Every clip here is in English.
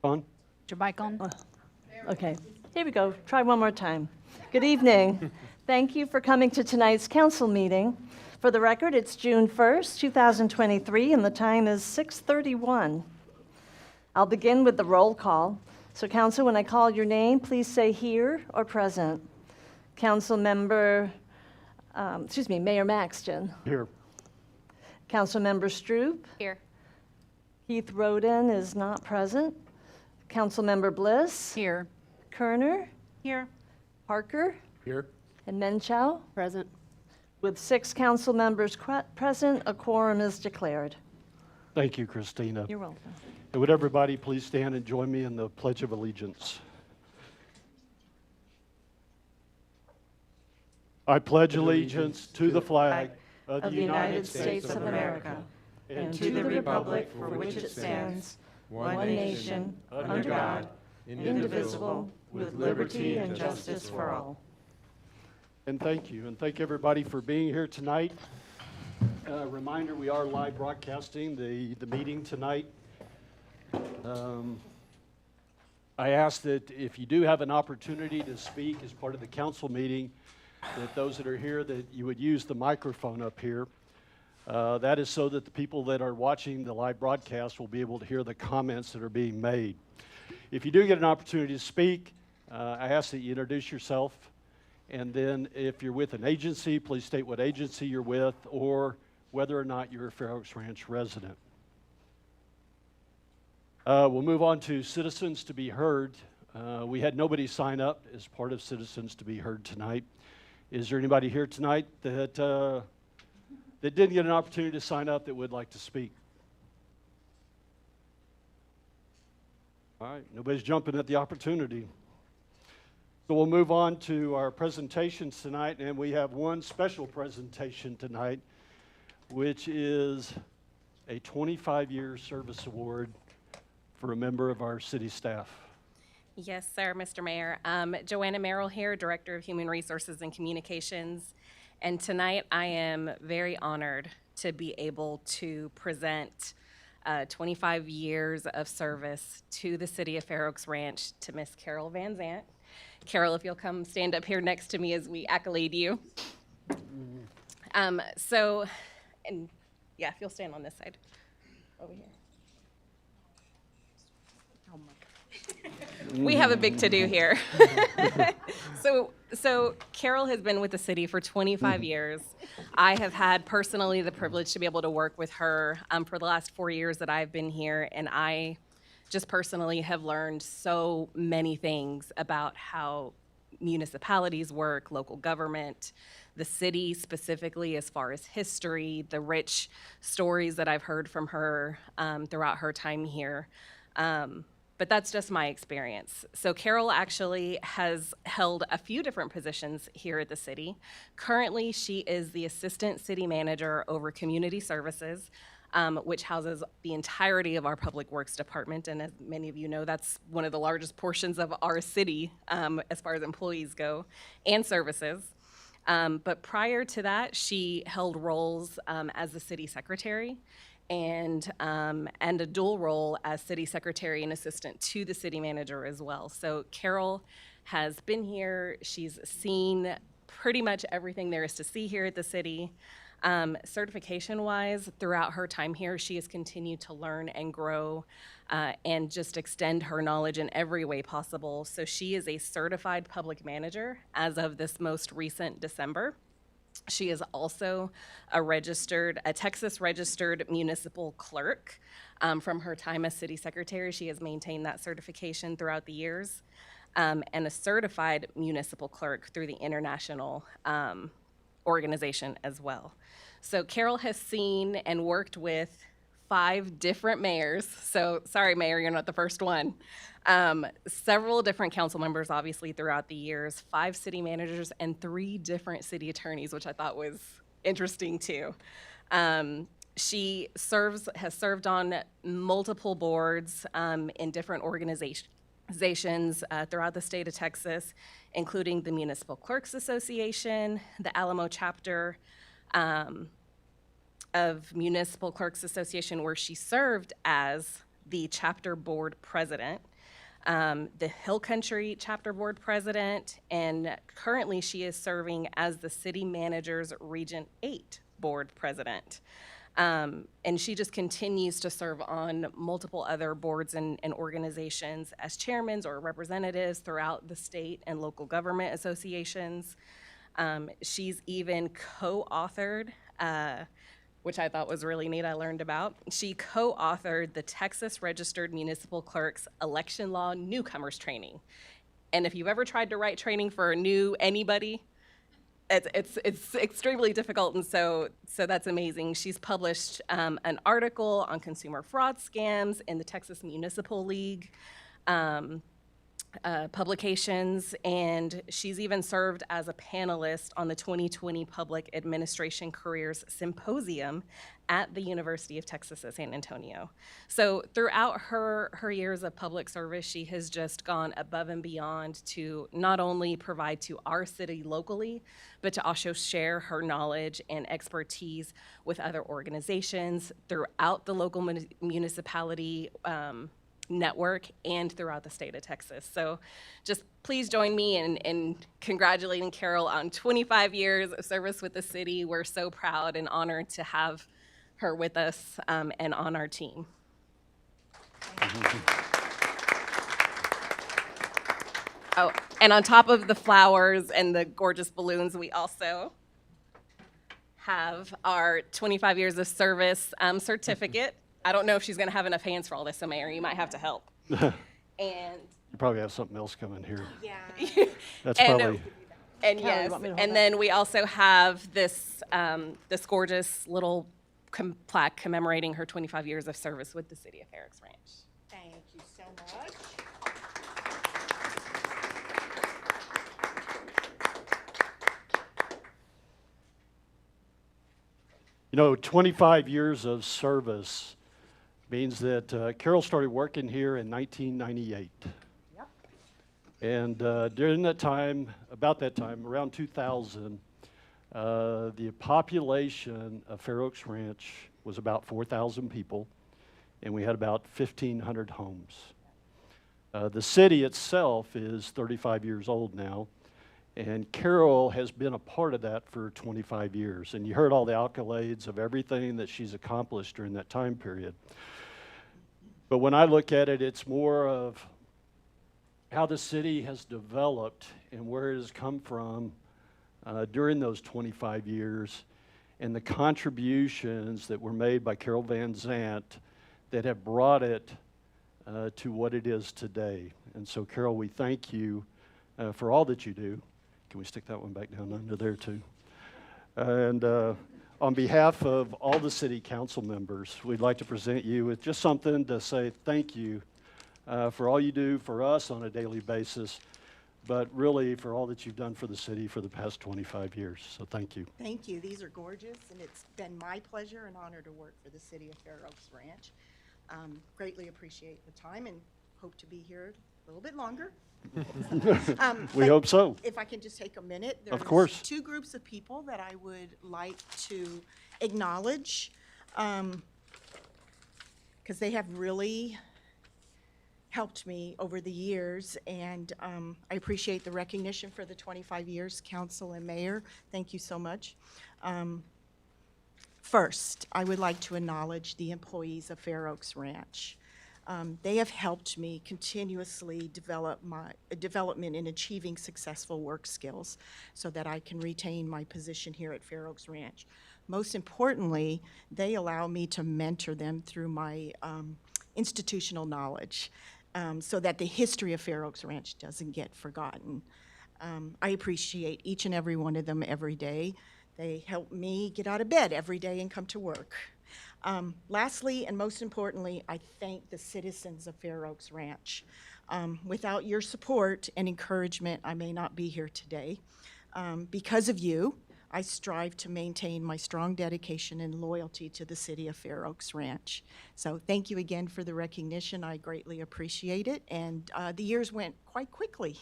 On? Your mic on? Okay, here we go. Try one more time. Good evening. Thank you for coming to tonight's council meeting. For the record, it's June 1st, 2023, and the time is 6:31. I'll begin with the roll call. So council, when I call your name, please say here or present. Council member, Mayor Maxton. Here. Council member Stroop. Here. Keith Roden is not present. Council member Bliss. Here. Kerner. Here. Parker. Here. And Menchow. Present. With 6 council members present, a quorum is declared. Thank you, Christina. You're welcome. And would everybody please stand and join me in the Pledge of Allegiance? I pledge allegiance to the flag of the United States of America and to the republic for which it stands, one nation, under God, indivisible, with liberty and justice for all. And thank you, and thank everybody for being here tonight. Reminder, we are live broadcasting the meeting tonight. I ask that if you do have an opportunity to speak as part of the council meeting, that those that are here, that you would use the microphone up here. That is so that the people that are watching the live broadcast will be able to hear the comments that are being made. If you do get an opportunity to speak, I ask that you introduce yourself, and then if you're with an agency, please state what agency you're with or whether or not you're a Fair Oaks Ranch resident. We'll move on to citizens to be heard. We had nobody sign up as part of citizens to be heard tonight. Is there anybody here tonight that didn't get an opportunity to sign up that would like to speak? All right, nobody's jumping at the opportunity. So we'll move on to our presentations tonight, and we have one special presentation tonight, which is a 25-year service award for a member of our city staff. Yes, sir, Mr. Mayor. Joanna Merrill here, Director of Human Resources and Communications. And tonight I am very honored to be able to present 25 years of service to the city of Fair Oaks Ranch to Miss Carol Van Zant. Carol, if you'll come stand up here next to me as we accolade you. If you'll stand on this side, over here. Oh my. We have a big to-do here. So Carol has been with the city for 25 years. I have had personally the privilege to be able to work with her for the last 4 years that I've been here, and I just personally have learned so many things about how municipalities work, local government, the city specifically as far as history, the rich stories that I've heard from her throughout her time here. But that's just my experience. So Carol actually has held a few different positions here at the city. Currently, she is the Assistant City Manager over Community Services, which houses the entirety of our Public Works Department. And as many of you know, that's one of the largest portions of our city as far as employees go and services. But prior to that, she held roles as the City Secretary and a dual role as city secretary and assistant to the city manager as well. So Carol has been here. She's seen pretty much everything there is to see here at the city. Certification-wise, throughout her time here, she has continued to learn and grow and just extend her knowledge in every way possible. So she is a certified public manager as of this most recent December. She is also a Texas registered municipal clerk. From her time as city secretary, she has maintained that certification throughout the years, and a certified municipal clerk through the international organization as well. So Carol has seen and worked with 5 different mayors. So sorry, Mayor, you're not the first one. Several different council members, obviously, throughout the years, 5 city managers, and 3 different city attorneys, which I thought was interesting too. She has served on multiple boards in different organizations throughout the state of Texas, including the Municipal Clerks Association, the Alamo chapter, of Municipal Clerks Association, where she served as the chapter board president. the Hill Country Chapter Board President, and currently she is serving as the City Manager's Region 8 Board President. And she just continues to serve on multiple other boards and organizations as chairmans or representatives throughout the state and local government associations. She's even co-authored, which I thought was really neat, I learned about. She co-authored the Texas Registered Municipal Clerks Election Law Newcomers Training. And if you've ever tried to write training for a new anybody, it's extremely difficult, and so that's amazing. She's published an article on consumer fraud scams in the Texas Municipal League publications, and she's even served as a panelist on the 2020 Public Administration Careers Symposium at the University of Texas at San Antonio. So throughout her years of public service, she has just gone above and beyond to not only provide to our city locally, but to also share her knowledge and expertise with other organizations throughout the local municipality network and throughout the state of Texas. So just please join me in congratulating Carol on 25 years of service with the city. We're so proud and honored to have her with us and on our team. Oh, and on top of the flowers and the gorgeous balloons, we also have our 25 years of service certificate. I don't know if she's going to have enough hands for all this, so Mayor, you might have to help. And You probably have something else coming here. yeah. That's And, probably, And Kelly, yes, you want me to hold and that? then we also have this this gorgeous little plaque commemorating her 25 years of service with the city of Fair Oaks Ranch. Thank you so much. you know, 25 years of service means that Carol started working here in 1998. Yep. And during that time, about that time, around 2000, the population of Fair Oaks Ranch was about 4,000 people, and we had about 1,500 homes. The city itself is 35 years old now, and Carol has been a part of that for 25 years. And you heard all the accolades of everything that she's accomplished during that time period. But when I look at it, it's more of how the city has developed and where it has come from during those 25 years, and the contributions that were made by Carol Van Zant that have brought it to what it is today. And so, Carol, we thank you for all that you do. Can we stick that one back down under there, too? And on behalf of all the city council members, we'd like to present you with just something to say thank you for all you do for us on a daily basis, but really for all that you've done for the city for the past 25 years. So thank you. Thank you. These are gorgeous, and it's been my pleasure and honor to work for the city of Fair Oaks Ranch. Greatly appreciate the time and hope to be here a little bit longer. We But hope so. If I can just take a minute. Of course. There's two groups of people that I would like to acknowledge, because they have really helped me over the years, and I appreciate the recognition for the 25 years, council and mayor. Thank you so much. First, I would like to acknowledge the employees of Fair Oaks Ranch. They have helped me continuously develop my development in achieving successful work skills so that I can retain my position here at Fair Oaks Ranch. Most importantly, they allow me to mentor them through my institutional knowledge so that the history of Fair Oaks Ranch doesn't get forgotten. I appreciate each and every one of them every day. They help me get out of bed every day and come to work. Lastly, and most importantly, I thank the citizens of Fair Oaks Ranch. Without your support and encouragement, I may not be here today. Because of you, I strive to maintain my strong dedication and loyalty to the city of Fair Oaks Ranch. So thank you again for the recognition. I greatly appreciate it, and the years went quite quickly.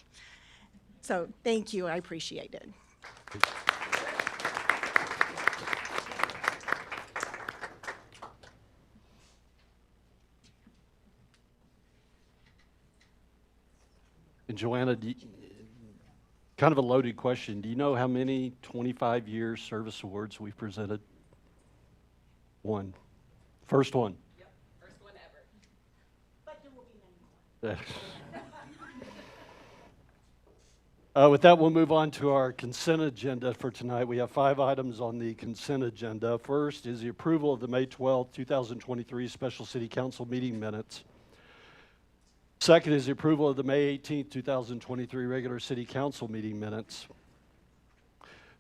So thank you, I appreciate it. And Joanna, kind of a loaded question. Do you know how many 25-year service awards we've presented? One. First one. Yep, first one ever. But there will be many more. With that, we'll move on to our consent agenda for tonight. We have 5 items on the consent agenda. First is the approval of the May 12, 2023 Special City Council meeting minutes. Second is the approval of the May 18, 2023 regular City Council meeting minutes.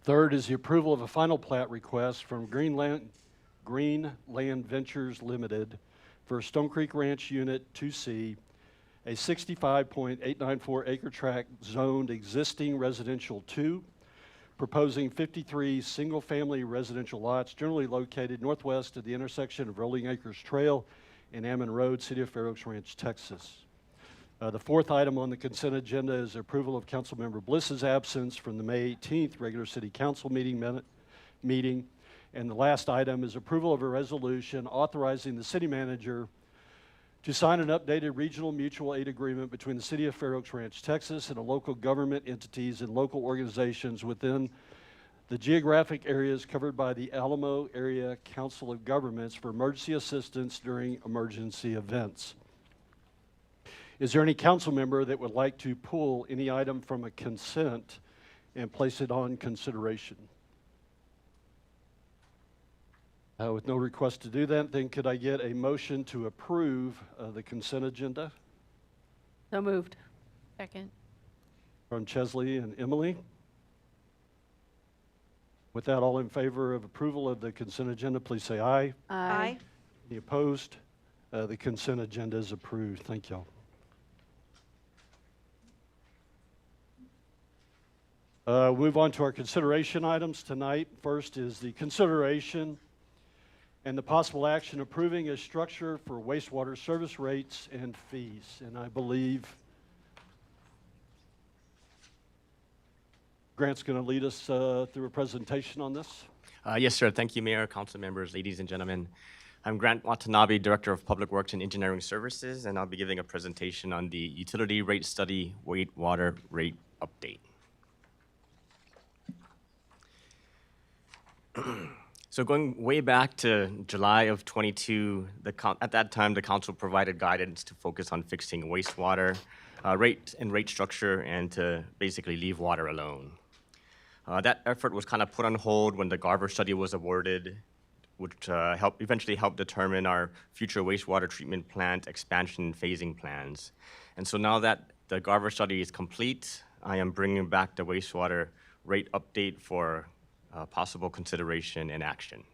Third is the approval of a final plat request from Greenland Ventures Limited for Stone Creek Ranch Unit 2C, a 65.894 acre tract zoned existing residential 2, proposing 53 single-family residential lots generally located northwest of the intersection of Rolling Acres Trail and Ammon Road, City of Fair Oaks Ranch, Texas. The fourth item on the consent agenda is approval of Councilmember Bliss's absence from the May 18th regular City Council meeting. And the last item is approval of a resolution authorizing the city manager to sign an updated regional mutual aid agreement between the City of Fair Oaks Ranch, Texas, and the local government entities and local organizations within the geographic areas covered by the Alamo Area Council of Governments for emergency assistance during emergency events. Is there any council member that would like to pull any item from a consent and place it on consideration? With no request to do that, then could I get a motion to approve the consent agenda So moved. Second. from Chesley and Emily? With that, all in favor of approval of the consent agenda, please say aye. Aye. Any opposed? The consent agenda is approved. Thank y'all. Move on to our consideration items tonight. First is the consideration and the possible action approving a structure for wastewater service rates and fees. And I believe Grant's going to lead us through a presentation on this. Yes, sir. Thank you, Mayor, council members, ladies and gentlemen. I'm Grant Watanabe, Director of Public Works and Engineering Services, and I'll be giving a presentation on the Utility Rate Study Wastewater Rate Update. So going way back to July of 22, at that time, the council provided guidance to focus on fixing wastewater rate and rate structure and to basically leave water alone. That effort was kind of put on hold when the Garver study was awarded, which eventually helped determine our future wastewater treatment plant expansion and phasing plans. And so now that the Garver study is complete, I am bringing back the wastewater rate update for possible consideration and action.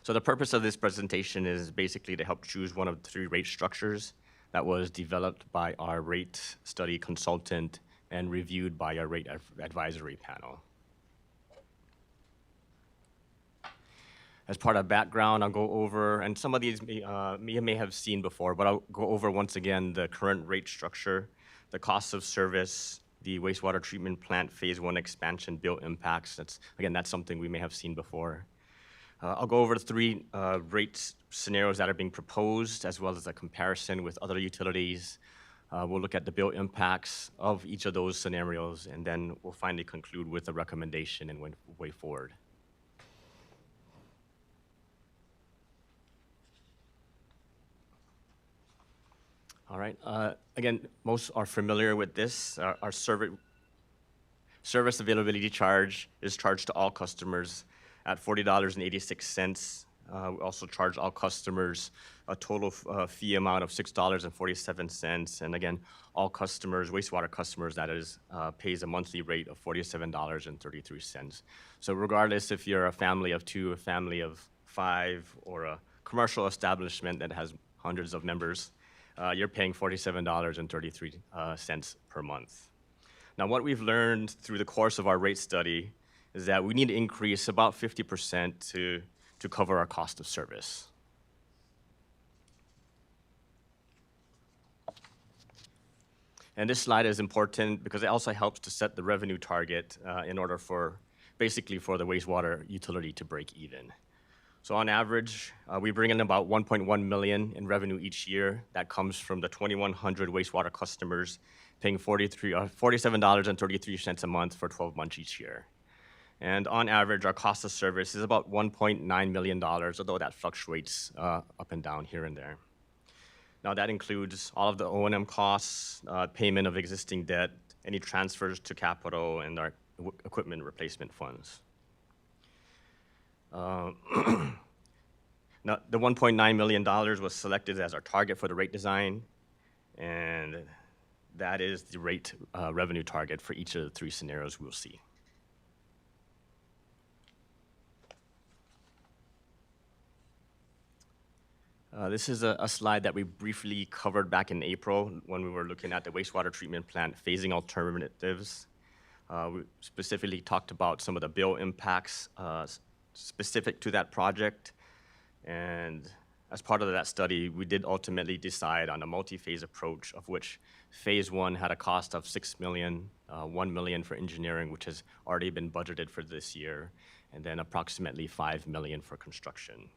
So the purpose of this presentation is basically to help choose one of the 3 rate structures that was developed by our rate study consultant and reviewed by our rate advisory panel. As part of background, I'll go over, and some of these you may have seen before, but I'll go over once again the current rate structure, the cost of service, the wastewater treatment plant phase 1 expansion bill impacts. That's something we may have seen before. I'll go over the 3 rate scenarios that are being proposed, as well as a comparison with other utilities. We'll look at the bill impacts of each of those scenarios, and then we'll finally conclude with a recommendation and way forward. All right. Again, most are familiar with this. Our service availability charge is charged to all customers at $40.86. We also charge all customers a total fee amount of $6.47. And again, all customers, wastewater customers, that is, pays a monthly rate of $47.33. So regardless if you're a family of 2, a family of 5, or a commercial establishment that has hundreds of members, you're paying $47.33 per month. Now, what we've learned through the course of our rate study is that we need to increase about 50% to cover our cost of service. And this slide is important because it also helps to set the revenue target in order for, basically for the wastewater utility to break even. So on average, we bring in about 1.1 million in revenue each year. That comes from the 2,100 wastewater customers paying $47.33 a month for 12 months each year. And on average, our cost of service is about $1.9 million, although that fluctuates up and down here and there. Now that includes all of the O&M costs, payment of existing debt, any transfers to capital, and our equipment replacement funds. Now, the $1.9 million was selected as our target for the rate design, and that is the rate revenue target for each of the three scenarios we'll see. This is a slide that we briefly covered back in April when we were looking at the wastewater treatment plant phasing alternatives. We specifically talked about some of the bill impacts specific to that project. And as part of that study, we did ultimately decide on a multi-phase approach, of which phase one had a cost of $6 million, $1 million for engineering, which has already been budgeted for this year, and then approximately $5 million for construction.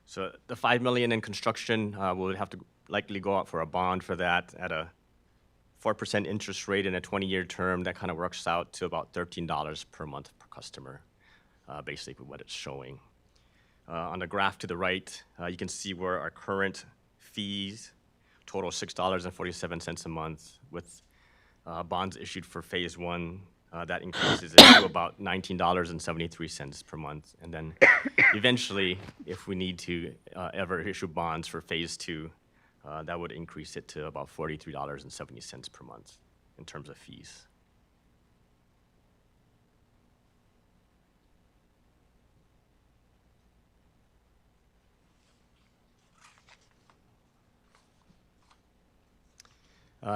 So the $5 million in construction, we'll have to likely go out for a bond for that at a 4% interest rate in a 20-year term. That kind of works out to about $13 per month per customer, basically what it's showing. On the graph to the right, you can see where our current fees total $6.47 a month. With bonds issued for phase one, that increases it to about $19.73 per month. And then eventually, if we need to ever issue bonds for phase two, that would increase it to about $43.70 per month in terms of fees.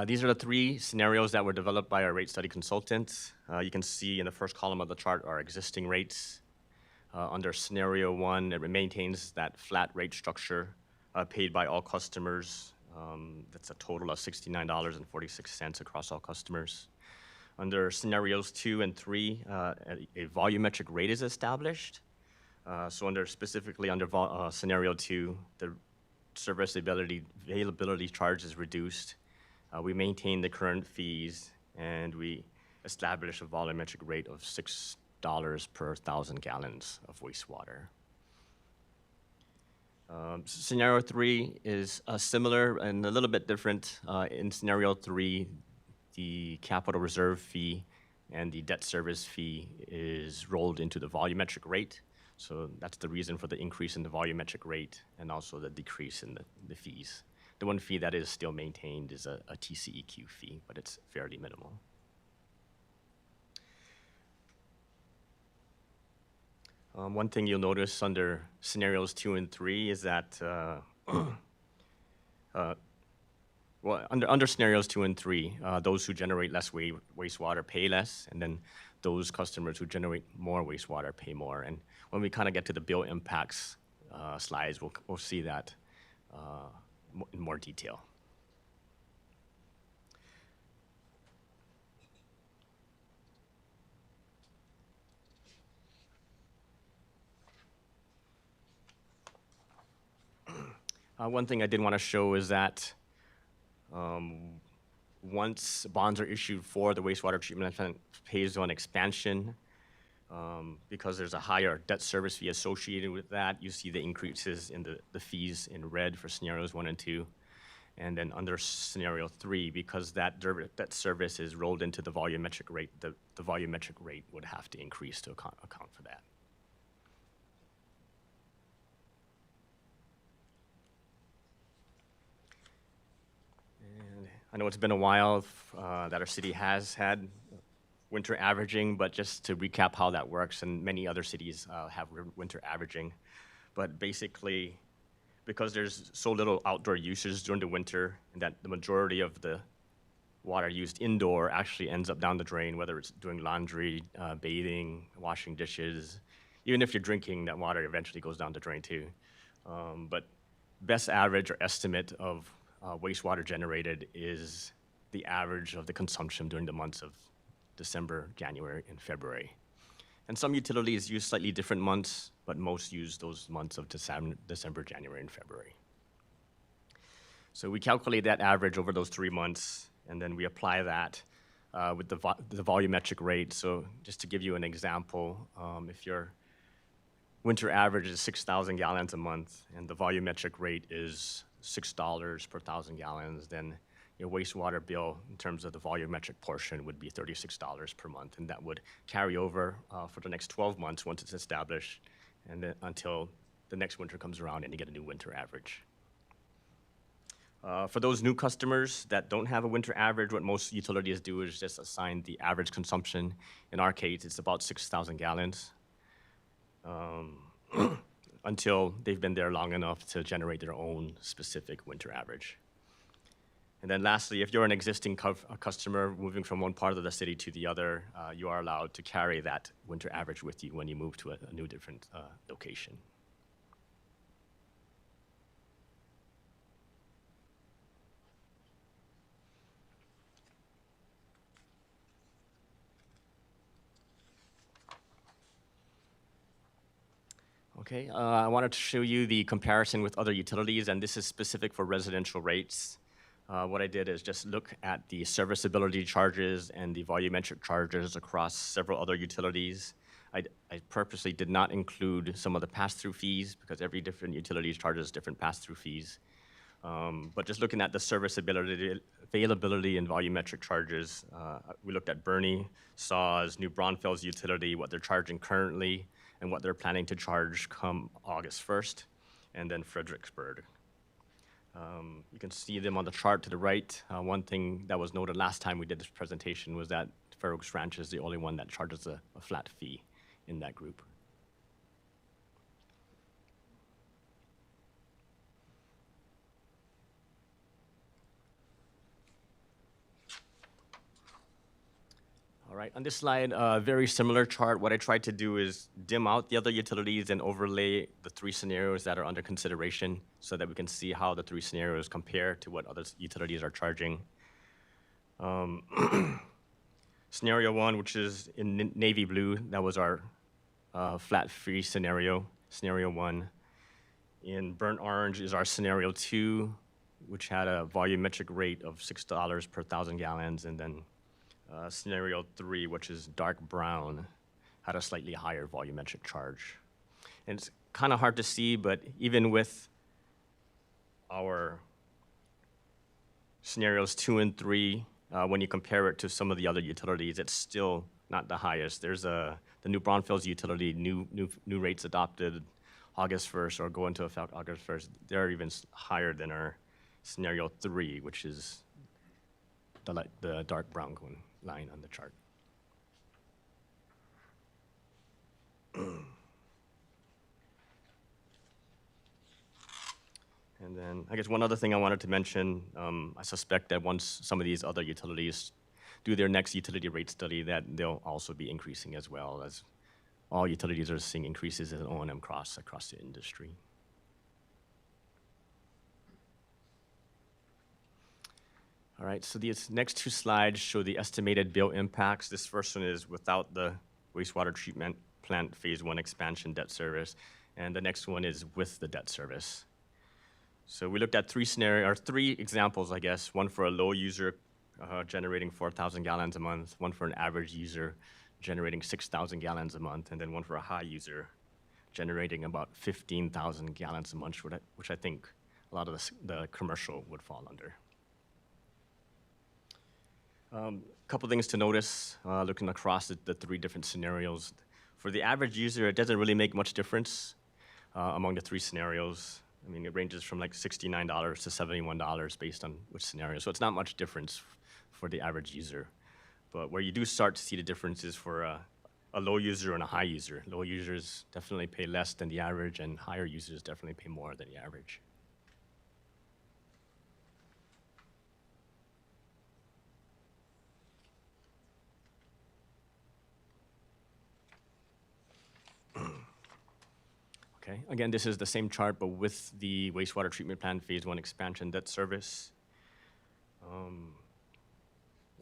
These are the three scenarios that were developed by our rate study consultants. You can see in the first column of the chart our existing rates. Under scenario one, it maintains that flat rate structure paid by all customers. That's a total of $69.46 across all customers. Under scenarios 2 and 3, a volumetric rate is established. So specifically under scenario 2, the service availability charge is reduced. We maintain the current fees, and we establish a volumetric rate of $6 per 1,000 gallons of wastewater. Scenario 3 is similar and a little bit different. In scenario 3, the capital reserve fee and the debt service fee is rolled into the volumetric rate. So that's the reason for the increase in the volumetric rate and also the decrease in the fees. The one fee that is still maintained is a TCEQ fee, but it's fairly minimal. One thing you'll notice under scenarios 2 and 3 is that, under scenarios 2 and 3, those who generate less wastewater pay less, and then those customers who generate more wastewater pay more. And when we kind of get to the bill impacts slides, we'll see that in more detail. One thing I did want to show is that once bonds are issued for the wastewater treatment plant phase one expansion, because there's a higher debt service fee associated with that, you see the increases in the fees in red for scenarios 1 and 2. And then under scenario 3, because that debt service is rolled into the volumetric rate, the volumetric rate would have to increase to account for that. And I know it's been a while that our city has had winter averaging, but just to recap how that works, and many other cities have winter averaging. But basically, because there's so little outdoor usage during the winter, and that the majority of the water used indoor actually ends up down the drain, whether it's doing laundry, bathing, washing dishes. Even if you're drinking, that water eventually goes down the drain too. But best average or estimate of wastewater generated is the average of the consumption during the months of December, January, and February. And some utilities use slightly different months, but most use those months of December, January, and February. So we calculate that average over those 3 months, and then we apply that with the volumetric rate. So just to give you an example, if your winter average is 6,000 gallons a month, and the volumetric rate is $6 per 1,000 gallons, then your wastewater bill, in terms of the volumetric portion, would be $36 per month, and that would carry over for the next 12 months once it's established, and then until the next winter comes around and you get a new winter average. For those new customers that don't have a winter average, what most utilities do is just assign the average consumption. In our case, it's about 6,000 gallons until they've been there long enough to generate their own specific winter average. And then lastly, if you're an existing customer moving from one part of the city to the other, you are allowed to carry that winter average with you when you move to a new different location. Okay, I wanted to show you the comparison with other utilities, and this is specific for residential rates. What I did is just look at the serviceability charges and the volumetric charges across several other utilities. I purposely did not include some of the pass-through fees because every different utility charges different pass-through fees. But just looking at the serviceability, availability, and volumetric charges, we looked at Bernie, SAWS, New Braunfels Utility, what they're charging currently, and what they're planning to charge come August 1st, and then Fredericksburg. You can see them on the chart to the right. One thing that was noted last time we did this presentation was that Fair Oaks Ranch is the only one that charges a flat fee in that group. All right, on this slide, a very similar chart. What I tried to do is dim out the other utilities and overlay the 3 scenarios that are under consideration so that we can see how the 3 scenarios compare to what other utilities are charging. Scenario 1, which is in navy blue, that was our flat fee scenario, scenario 1. In burnt orange is our scenario 2, which had a volumetric rate of $6 per 1,000 gallons, and then scenario 3, which is dark brown, had a slightly higher volumetric charge. And it's kind of hard to see, but even with our scenarios 2 and 3, when you compare it to some of the other utilities, it's still not the highest. There's the New Braunfels utility, new rates adopted August 1st or go into effect August 1st. They're even higher than our scenario 3, which is the dark brown line on the chart. And then I guess one other thing I wanted to mention, I suspect that once some of these other utilities do their next utility rate study, that they'll also be increasing as well, as all utilities are seeing increases in O&M costs across the industry. All right, so these next 2 slides show the estimated bill impacts. This first one is without the wastewater treatment plant phase 1 expansion debt service, and the next one is with the debt service. So we looked at 3 examples, I guess. One for a low user generating 4,000 gallons a month, one for an average user generating 6,000 gallons a month, and then one for a high user generating about 15,000 gallons a month, which I think a lot of the commercial would fall under. A couple things to notice looking across the 3 different scenarios. For the average user, it doesn't really make much difference among the 3 scenarios. I mean, it ranges from like $69 to $71 based on which scenario. So it's not much difference for the average user. But where you do start to see the difference is for a low user and a high user. Low users definitely pay less than the average, and higher users definitely pay more than the average. Okay, again, this is the same chart, but with the wastewater treatment plant phase 1 expansion debt service.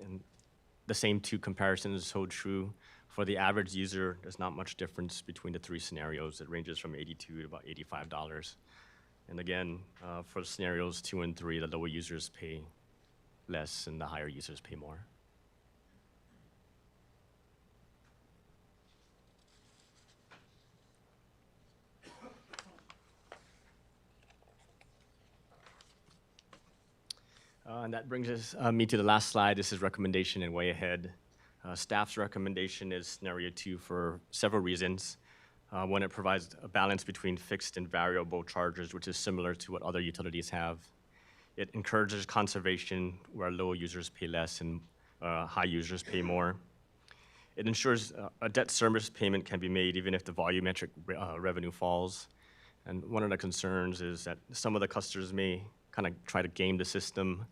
And the same 2 comparisons hold true. For the average user, there's not much difference between the three scenarios. It ranges from $82 to about $85. And again, for scenarios 2 and 3, the lower users pay less and the higher users pay more. And that brings me to the last slide. This is recommendation and way ahead. Staff's recommendation is scenario 2 for several reasons. One, it provides a balance between fixed and variable charges, which is similar to what other utilities have. It encourages conservation where low users pay less and high users pay more. It ensures a debt service payment can be made even if the volumetric revenue falls. And one of the concerns is that some of the customers may kind of try to game the system.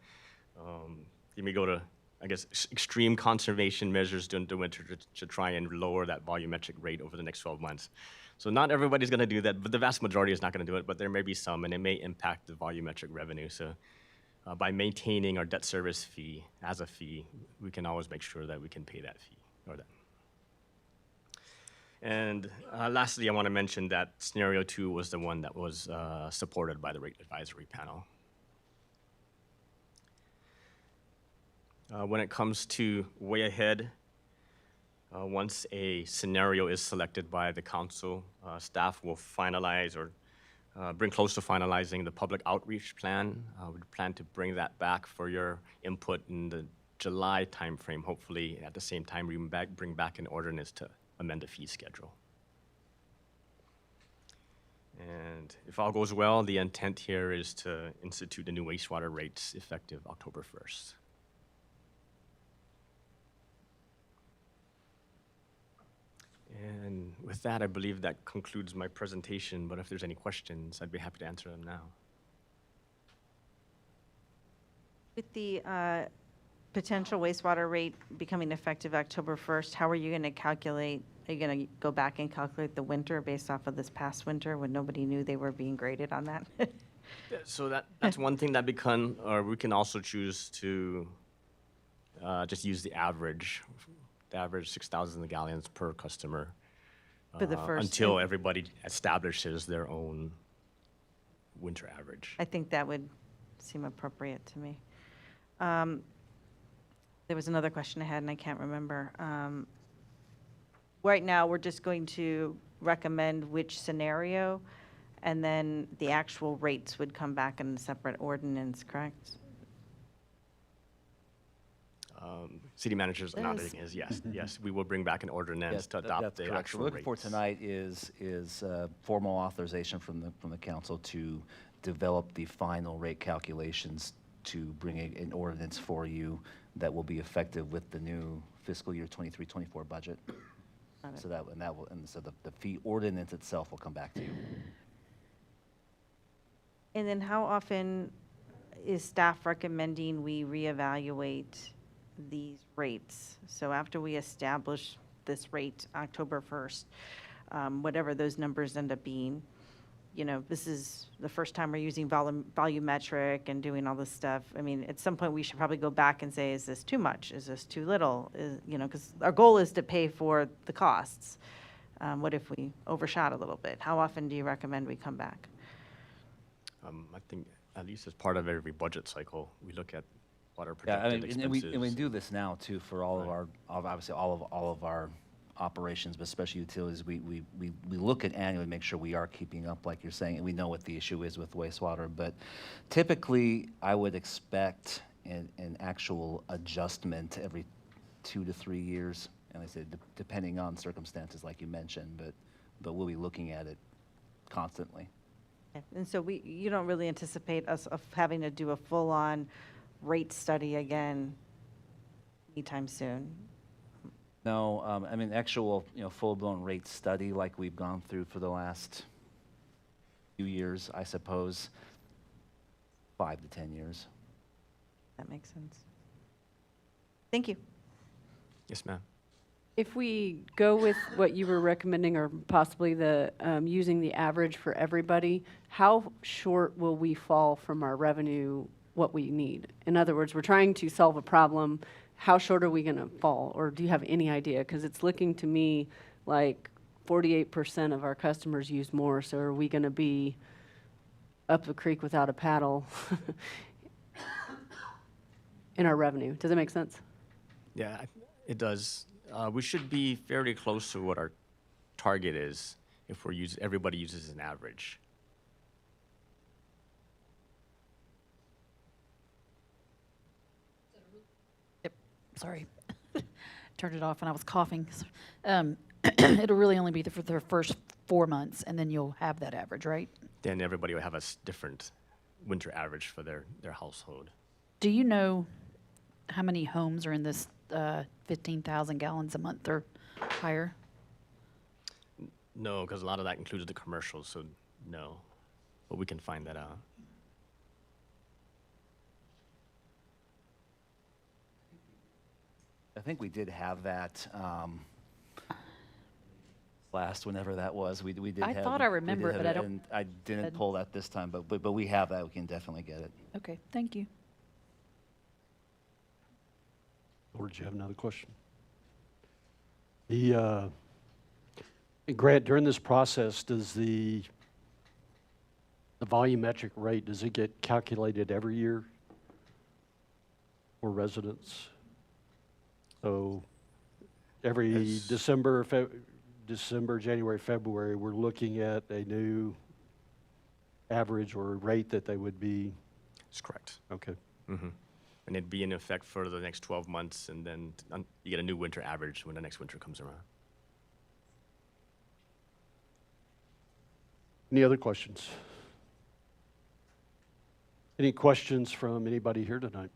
You may go to, I guess, extreme conservation measures during the winter to try and lower that volumetric rate over the next 12 months. So not everybody's going to do that, but the vast majority is not going to do it, but there may be some, and it may impact the volumetric revenue. So by maintaining our debt service fee as a fee, we can always make sure that we can pay that fee or that. And lastly, I want to mention that scenario 2 was the one that was supported by the rate advisory panel. When it comes to way ahead, once a scenario is selected by the council, staff will finalize or bring close to finalizing the public outreach plan. We plan to bring that back for your input in the July timeframe. Hopefully, at the same time, we bring back an ordinance to amend the fee schedule. And if all goes well, the intent here is to institute the new wastewater rates effective October 1st. And with that, I believe that concludes my presentation, but if there's any questions, I'd be happy to answer them now. With the potential wastewater rate becoming effective October 1st, how are you going to calculate, are you going to go back and calculate the winter based off of this past winter when nobody knew they were being graded on that? Yeah, so that's one thing that or we can also choose to just use the average 6,000 gallons per customer For the first- until everybody establishes their own winter average. I think that would seem appropriate to me. There was another question I had and I can't remember. Right now, we're just going to recommend which scenario, and then the actual rates would come back in a separate ordinance, correct? City managers That nodding is- is yes, yes, we will bring back an ordinance Yes, to that- adopt that's the correct. So actual what we're looking for rates. tonight is formal authorization from the council to develop the final rate calculations to bring an ordinance for you that will be effective with the new fiscal year 23-24 budget. Got it. So the fee ordinance itself will come back to you. And then how often is staff recommending we reevaluate these rates? So after we establish this rate, October 1st, whatever those numbers end up being, you know, this is the first time we're using volumetric and doing all this stuff. I mean, at some point, we should probably go back and say, is this too much? Is this too little? You know, because our goal is to pay for the costs. What if we overshot a little bit? How often do you recommend we come back? Mm-hmm. I think at least as part of every budget cycle, we look at what our Yeah, I projected mean, and expenses. we do this now too for all of Right. obviously all of our operations, but especially utilities. We look at annually, make sure we are keeping up, like you're saying, and we know what the issue is with wastewater. But typically, I would expect an actual adjustment every 2 to 3 years. And I said, depending on circumstances, like you mentioned, but we'll be looking at it constantly. Okay. And so you don't really anticipate us of having to do a full-on rate study again anytime soon? No, I mean, actual, full-blown rate study like we've gone through for the last few years, I suppose, 5 to 10 years. That makes sense. Thank you. Yes, ma'am. If we go with what you were recommending, or possibly the, using the average for everybody, how short will we fall from our revenue, what we need? In other words, we're trying to solve a problem, how short are we going to fall? Or do you have any idea? Because it's looking to me like 48% of our customers use more, so are we going to be up the creek without a paddle in our revenue? Does that make sense? Yeah, it does. We should be fairly close to what our target is if everybody uses an average. Sorry, turned it off when I was coughing. It'll really only be for the first 4 months, and then you'll have that average, right? Then everybody will have a different winter average for their household. Do you know how many homes are in this 15,000 gallons a month or higher? No, because a lot of that includes the commercials, so no. But we can find that out. I think we did have that last, whenever that was. We did I have. thought I we did remember it, have but I don't- and I didn't pull that this time, but we have that. We can definitely get it. Okay, thank you. Or did you have another question? The, Grant, during this process, does the volumetric rate, does it get calculated every year for residents? So every December, January, February, we're looking at a new average or rate that they would be, That's correct. okay. And it'd be in effect for the next 12 months, and then you get a new winter average when the next winter comes around. Any other questions? Any questions from anybody here tonight?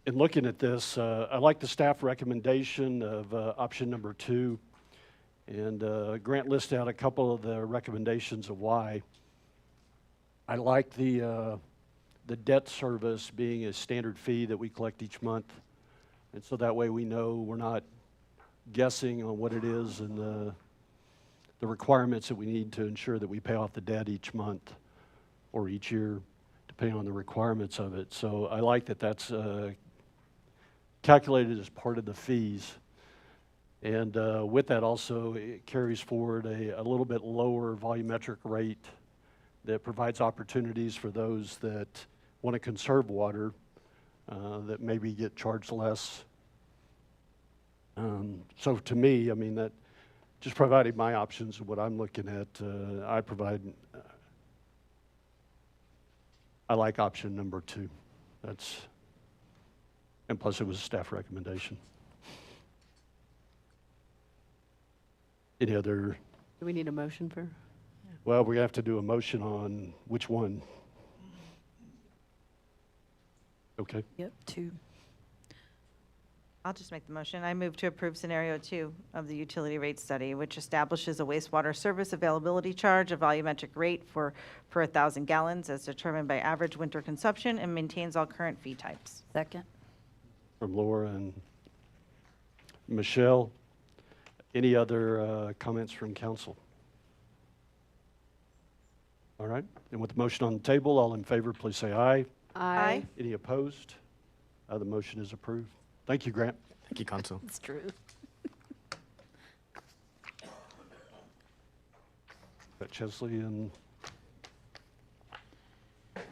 In looking at this, I like the staff recommendation of option number 2. And Grant listed out a couple of the recommendations of why. I like the debt service being a standard fee that we collect each month. And so that way we know we're not guessing on what it is and the requirements that we need to ensure that we pay off the debt each month or each year, depending on the requirements of it. So I like that that's calculated as part of the fees. And with that also, it carries forward a little bit lower volumetric rate that provides opportunities for those that want to conserve water that maybe get charged less. So to me, I mean, that just provided my options of what I'm looking at. I like option number 2. And plus it was a staff recommendation. Any other? Do we need a motion for? Well, we have to do a motion on which one. Okay. Yep, 2. I'll just make the motion. I move to approve scenario 2 of the utility rate study, which establishes a wastewater service availability charge, a volumetric rate per 1,000 gallons as determined by average winter consumption, and maintains all current fee types. Second. From Laura and Michelle. Any other comments from council? All right. And with the motion on the table, all in favor, please say aye. Aye. Any opposed? The motion is approved. Thank you, Grant. Thank you, Council. It's true. Got Chesley and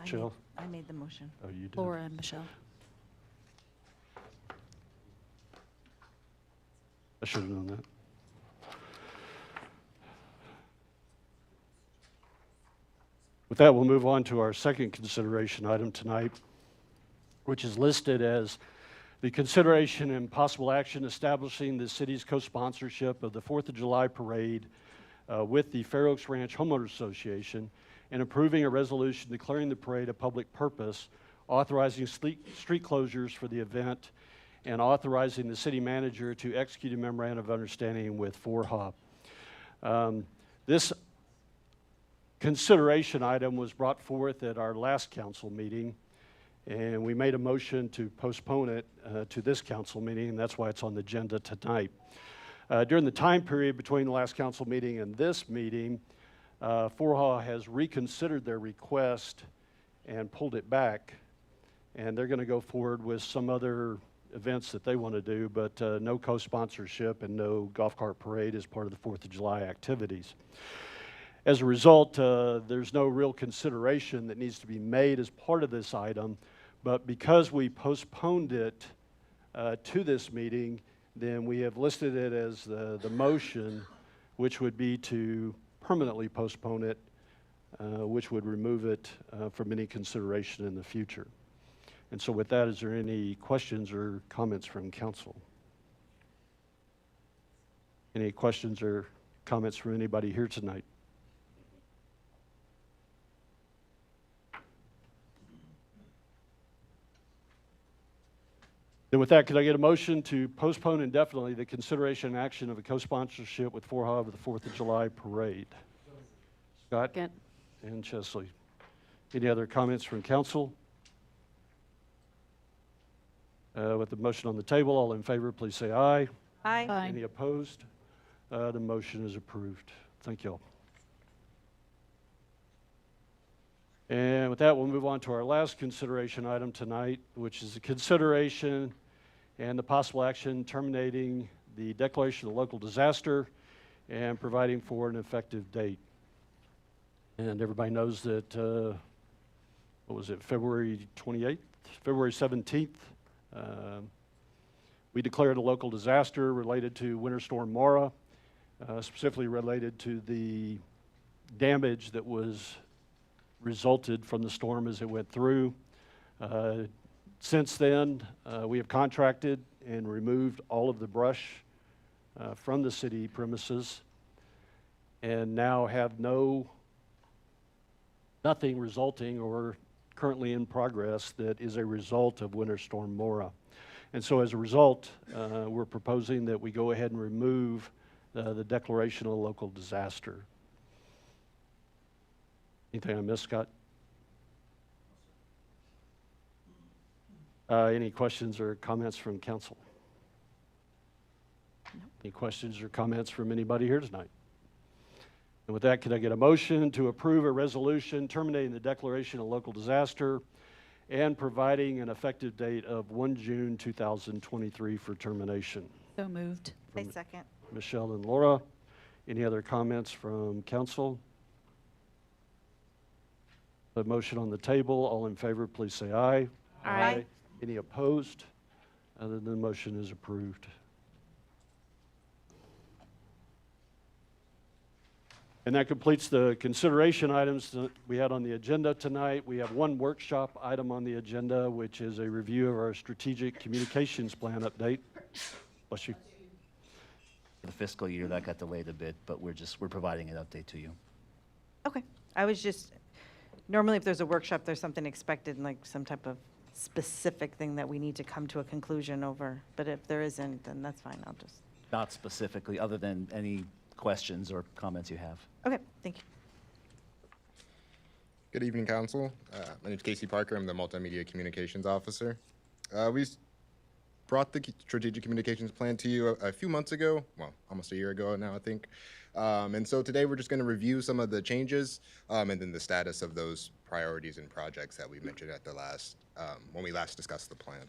Michelle. I made the motion. Oh, you did. Laura and Michelle. I should have known that. With that, we'll move on to our second consideration item tonight, which is listed as the consideration and possible action establishing the city's co-sponsorship of the 4th of July parade with the Fair Oaks Ranch Homeowners Association and approving a resolution declaring the parade a public purpose, authorizing street closures for the event, and authorizing the city manager to execute a memorandum of understanding with 4HOP. This consideration item was brought forth at our last council meeting, and we made a motion to postpone it to this council meeting, and that's why it's on the agenda tonight. During the time period between the last council meeting and this meeting, Forha has reconsidered their request and pulled it back, and they're going to go forward with some other events that they want to do, but no co-sponsorship and no golf cart parade as part of the 4th of July activities. As a result, there's no real consideration that needs to be made as part of this item, but because we postponed it to this meeting, then we have listed it as the motion, which would be to permanently postpone it, which would remove it from any consideration in the future. And so with that, is there any questions or comments from council? Any questions or comments from anybody here tonight? Then with that, could I get a motion to postpone indefinitely the consideration and action of a co-sponsorship with Forha of the 4th of July parade? Scott Second. and Chesley. Any other comments from council? With the motion on the table, all in favor, please say aye. Aye. Aye. Any opposed? The motion is approved. Thank you all. And with that, we'll move on to our last consideration item tonight, which is the consideration and the possible action terminating the declaration of local disaster and providing for an effective date. And everybody knows that, what was it, February 28th? February 17th, we declared a local disaster related to Winter Storm Mara, specifically related to the damage that was resulted from the storm as it went through. Since then, we have contracted and removed all of the brush from the city premises and now have nothing resulting or currently in progress that is a result of Winter Storm Mara. And so as a result, we're proposing that we go ahead and remove the declaration of a local disaster. Anything I missed, Scott? Any questions or comments from council? Any questions or comments from anybody here tonight? And with that, could I get a motion to approve a resolution terminating the declaration of local disaster and providing an effective date of 1 June 2023 for termination? So moved. I second. Michelle and Laura, any other comments from council? The motion on the table, all in favor, please say aye. Aye. Any opposed? Then the motion is approved. And that completes the consideration items that we had on the agenda tonight. We have one workshop item on the agenda, which is a review of our strategic communications plan update. Bless you. The fiscal year, that got delayed a bit, but we're providing an update to you. Okay. I was just, normally if there's a workshop, there's something expected, like some type of specific thing that we need to come to a conclusion over. But if there isn't, then that's fine. I'll just, Not specifically, other than any questions or comments you have. okay, thank you. Good evening, Council. My name is Casey Parker. I'm the Multimedia Communications Officer. Brought the Strategic Communications Plan to you a few months ago, well, almost a year ago now, I think. And so today we're just going to review some of the changes and then the status of those priorities and projects that we mentioned at the last, when we last discussed the plan.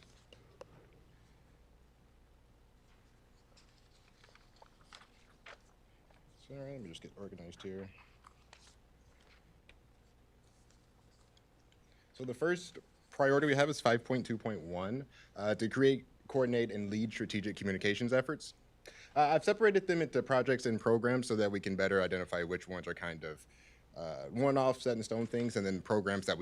So, all right, let me just get organized here. So the first priority we have is 5.2.1, to create, coordinate, and lead strategic communications efforts. I've separated them into projects and programs so that we can better identify which ones are kind of one-off, set-in-stone things, and then programs that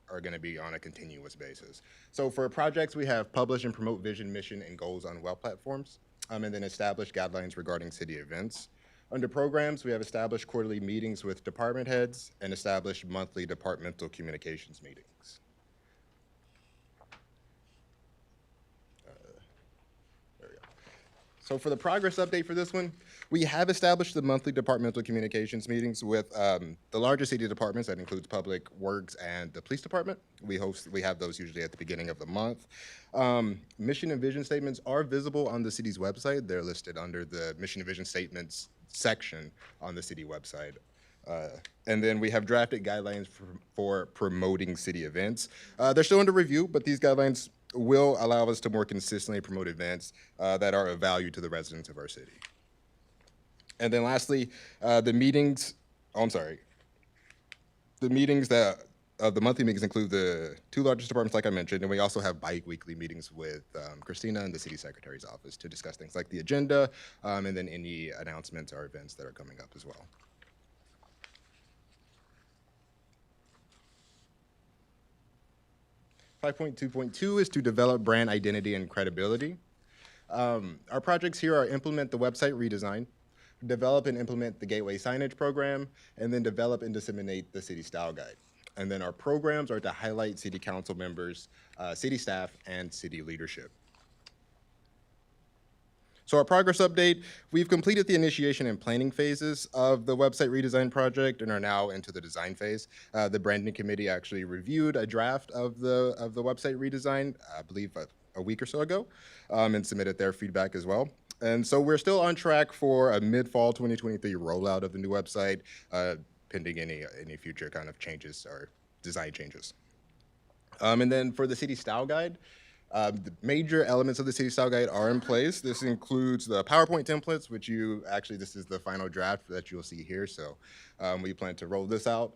are going to be on a continuous basis. So for projects, we have publish and promote vision, mission, and goals on web platforms, and then establish guidelines regarding city events. Under programs, we have established quarterly meetings with department heads and established monthly departmental communications meetings. There we go. So for the progress update for this one, we have established the monthly departmental communications meetings with the larger city departments. That includes Public Works and the Police Department. We have those usually at the beginning of the month. Mission and vision statements are visible on the city's website. They're listed under the mission and vision statements section on the city website. And then we have drafted guidelines for promoting city events. They're still under review, but these guidelines will allow us to more consistently promote events that are of value to the residents of our city. And then lastly, the meetings of the monthly meetings include the two largest departments, like I mentioned, and we also have bi-weekly meetings with Christina and the city secretary's office to discuss things like the agenda and then any announcements or events that are coming up as well. .2 is to develop brand identity and credibility. Our projects here are implement the website redesign, develop and implement the gateway signage program, and then develop and disseminate the city style guide. And then our programs are to highlight city council members, city staff, and city leadership. So our progress update, we've completed the initiation and planning phases of the website redesign project and are now into the design phase. The branding committee actually reviewed a draft of the website redesign, I believe a week or so ago, and submitted their feedback as well. And so we're still on track for a mid-fall 2023 rollout of the new website, pending any future kind of changes or design changes. And then for the city style guide, the major elements of the city style guide are in place. This includes the PowerPoint templates, which this is the final draft that you'll see here. So we plan to roll this out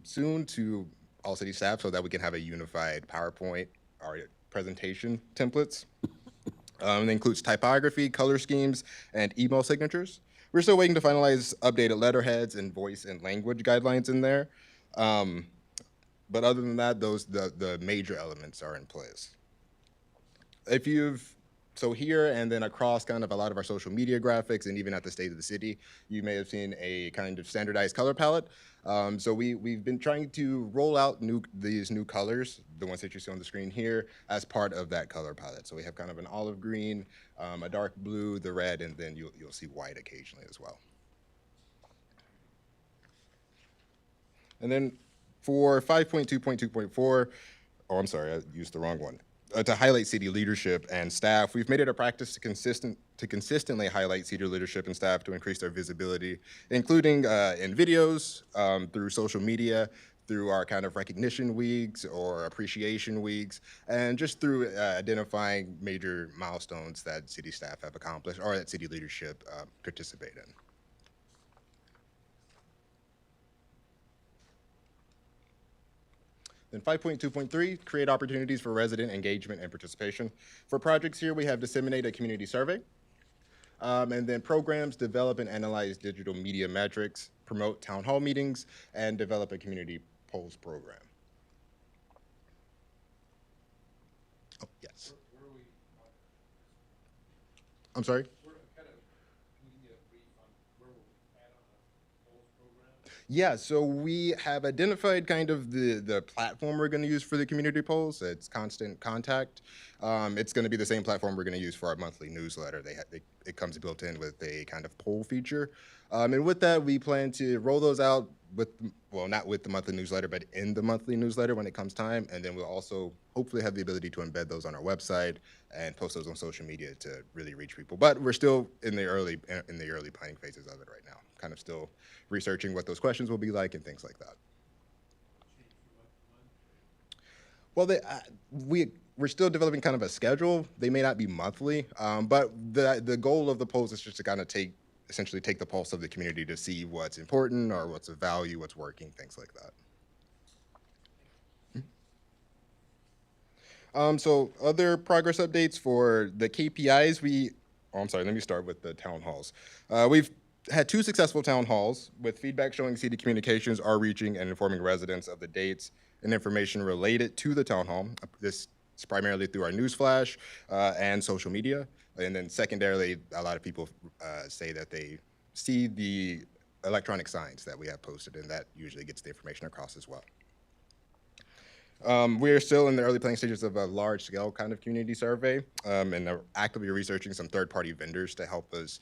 soon to all city staff so that we can have a unified PowerPoint or presentation templates. It includes typography, color schemes, and email signatures. We're still waiting to finalize updated letterheads and voice and language guidelines in there. But other than that, the major elements are in place. So here and then across kind of a lot of our social media graphics and even at the State of the City, you may have seen a kind of standardized color palette. So we've been trying to roll out these new colors, the ones that you see on the screen here, as part of that color palette. So we have kind of an olive green, a dark blue, the red, and then you'll see white occasionally as well. And then for 5.2.2.4, oh, I'm sorry, I used the wrong one. To highlight city leadership and staff, we've made it a practice to consistently highlight city leadership and staff to increase their visibility, including in videos, through social media, through our kind of recognition weeks or appreciation weeks, and just through identifying major milestones that city staff have accomplished or that city leadership participate in. Then 5.2.3, create opportunities for resident engagement and participation. For projects here, we have disseminate a community survey, and then programs, develop and analyze digital media metrics, promote town hall meetings, and develop a community polls program. Oh, yes. I'm sorry? Yeah, so we have identified kind of the platform we're going to use for the community polls. It's Constant Contact. It's going to be the same platform we're going to use for our monthly newsletter. It comes built in with a kind of poll feature. And with that, we plan to roll those out not with the monthly newsletter, but in the monthly newsletter when it comes time. And then we'll also hopefully have the ability to embed those on our website and post those on social media to really reach people. But we're still in the early planning phases of it right now, kind of still researching what those questions will be like and things like that. Well, we're still developing kind of a schedule. They may not be monthly, but the goal of the polls is just to kind of essentially take the pulse of the community to see what's important or what's of value, what's working, things like that. So other progress updates for the KPIs, let me start with the town halls. We've had 2 successful town halls with feedback showing city communications are reaching and informing residents of the dates and information related to the town hall. This is primarily through our news flash and social media. And then secondarily, a lot of people say that they see the electronic signs that we have posted, and that usually gets the information across as well. We're still in the early planning stages of a large-scale kind of community survey, and are actively researching some third-party vendors to help us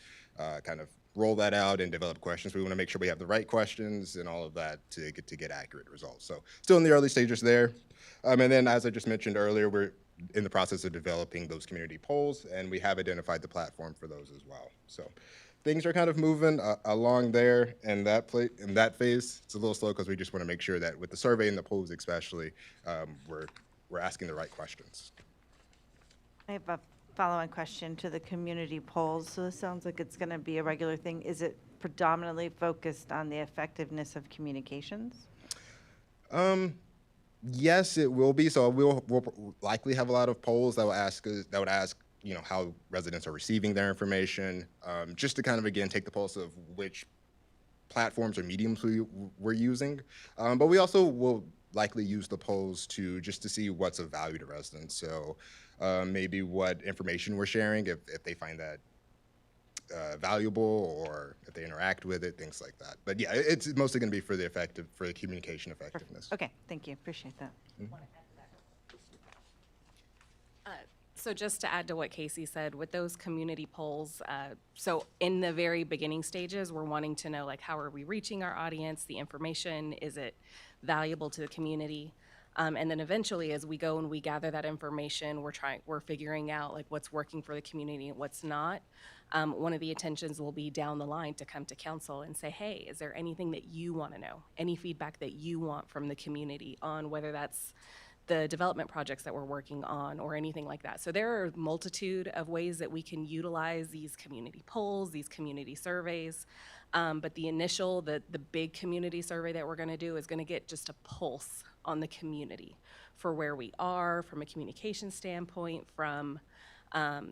kind of roll that out and develop questions. We want to make sure we have the right questions and all of that to get accurate results. So still in the early stages there. And then, as I just mentioned earlier, we're in the process of developing those community polls, and we have identified the platform for those as well. So things are kind of moving along there in that phase. It's a little slow because we just want to make sure that with the survey and the polls especially, we're asking the right questions. I have a follow-on question to the community polls. So this sounds like it's going to be a regular thing. Is it predominantly focused on the effectiveness of communications? Yes, it will be. So we'll likely have a lot of polls that will ask how residents are receiving their information, just to kind of again take the pulse of which platforms or mediums we're using. But we also will likely use the polls to see what's of value to residents. So maybe what information we're sharing, if they find that valuable, or if they interact with it, things like that. But yeah, it's mostly going to be for the communication effectiveness. Okay, thank you. Appreciate that. So just to add to what Casey said, with those community polls, so in the very beginning stages, we're wanting to know, like, how are we reaching our audience, the information, is it valuable to the community? And then eventually, as we go and we gather that information, we're figuring out, like, what's working for the community and what's not. One of the intentions will be down the line to come to council and say, hey, is there anything that you want to know? Any feedback that you want from the community on whether that's the development projects that we're working on or anything like that. So there are a multitude of ways that we can utilize these community polls, these community surveys. But the big community survey that we're going to do is going to get just a pulse on the community for where we are from a communication standpoint, from a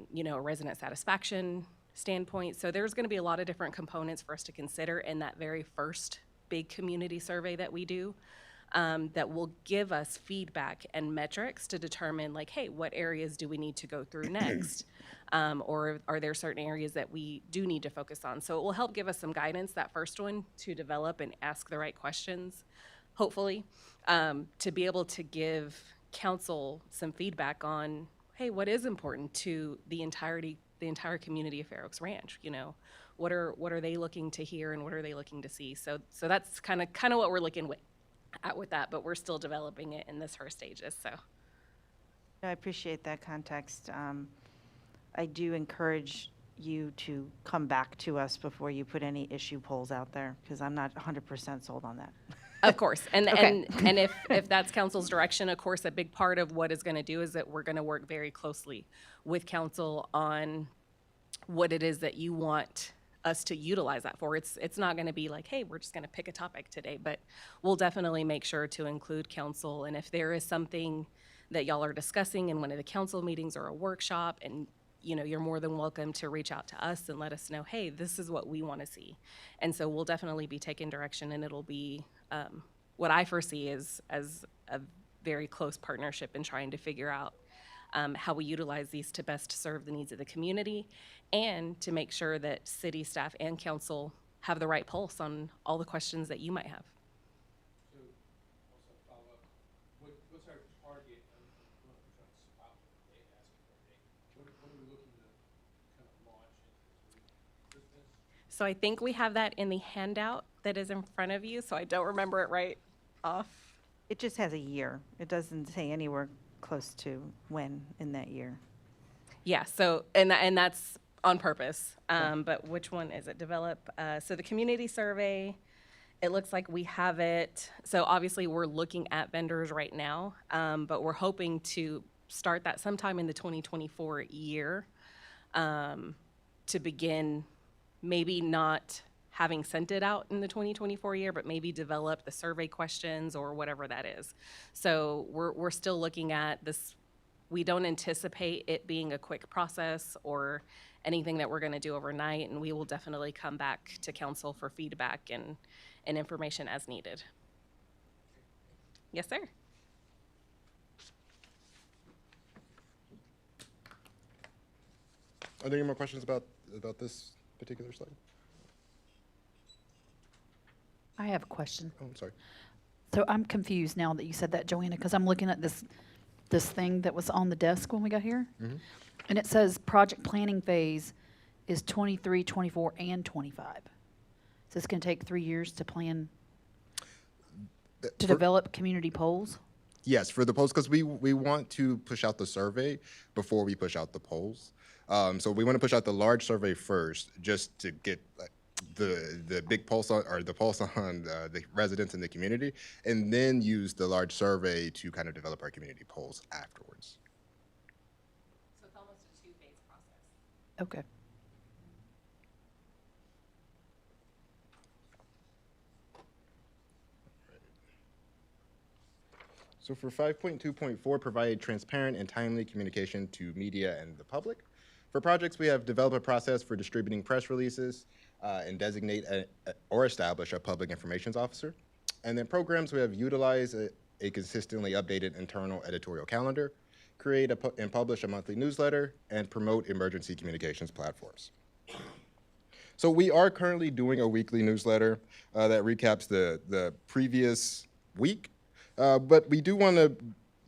resident satisfaction standpoint. So there's going to be a lot of different components for us to consider in that very first big community survey that we do. That will give us feedback and metrics to determine, like, hey, what areas do we need to go through next? Or are there certain areas that we do need to focus on? So it will help give us some guidance, that first one, to develop and ask the right questions, hopefully, to be able to give council some feedback on, hey, what is important to the entire community of Fair Oaks Ranch? What are they looking to hear and what are they looking to see? So that's kind of what we're looking at with that, but we're still developing it in this first stages. So I appreciate that context. I do encourage you to come back to us before you put any issue polls out there, because I'm not 100% sold on that. of course, and Okay. and if that's council's direction, of course, a big part of what is going to do is that we're going to work very closely with council on what it is that you want us to utilize that for. It's not going to be like, hey, we're just going to pick a topic today, but we'll definitely make sure to include council. And if there is something that y'all are discussing in one of the council meetings or a workshop, and you're more than welcome to reach out to us and let us know, hey, this is what we want to see. And so we'll definitely be taking direction, and it'll be what I foresee as a very close partnership in trying to figure out how we utilize these to best serve the needs of the community, and to make sure that city staff and council have the right pulse on all the questions that you might have. So, also follow up, what's our target? I'm not trying to stop the date, asking for a date. What are we looking to kind of launch into business? So I think we have that in the handout that is in front of you, so I don't remember it right off. It just has a year. It doesn't say anywhere close to when in that year. Yeah, so, and that's on purpose. But which one is it? Develop, so the community survey, it looks like we have it. So obviously, we're looking at vendors right now, but we're hoping to start that sometime in the 2024 year, to begin, maybe not having sent it out in the 2024 year, but maybe develop the survey questions or whatever that is. So we're still looking at this. We don't anticipate it being a quick process or anything that we're going to do overnight, and we will definitely come back to council for feedback and information as needed. Yes, sir. Are there any more questions about this particular slide? I have a question. Oh, I'm sorry. So I'm confused now that you said that, Joanna, because I'm looking at this thing that was on the desk when we got here. Mm-hmm. And it says project planning phase is 23, 24, and 25. So it's going to take 3 years to plan, to develop community polls? Yes, for the polls, because we want to push out the survey before we push out the polls. So we want to push out the large survey first, just to get the big pulse on, or the pulse on the residents in the community, and then use the large survey to kind of develop our community polls afterwards. So it's almost a two-phase process. Okay. So for 5.2.4, provide transparent and timely communication to media and the public. For projects, we have develop a process for distributing press releases and designate or establish a public information officer. And then programs, we have utilize a consistently updated internal editorial calendar, create and publish a monthly newsletter, and promote emergency communications platforms. So we are currently doing a weekly newsletter that recaps the previous week. But we do want to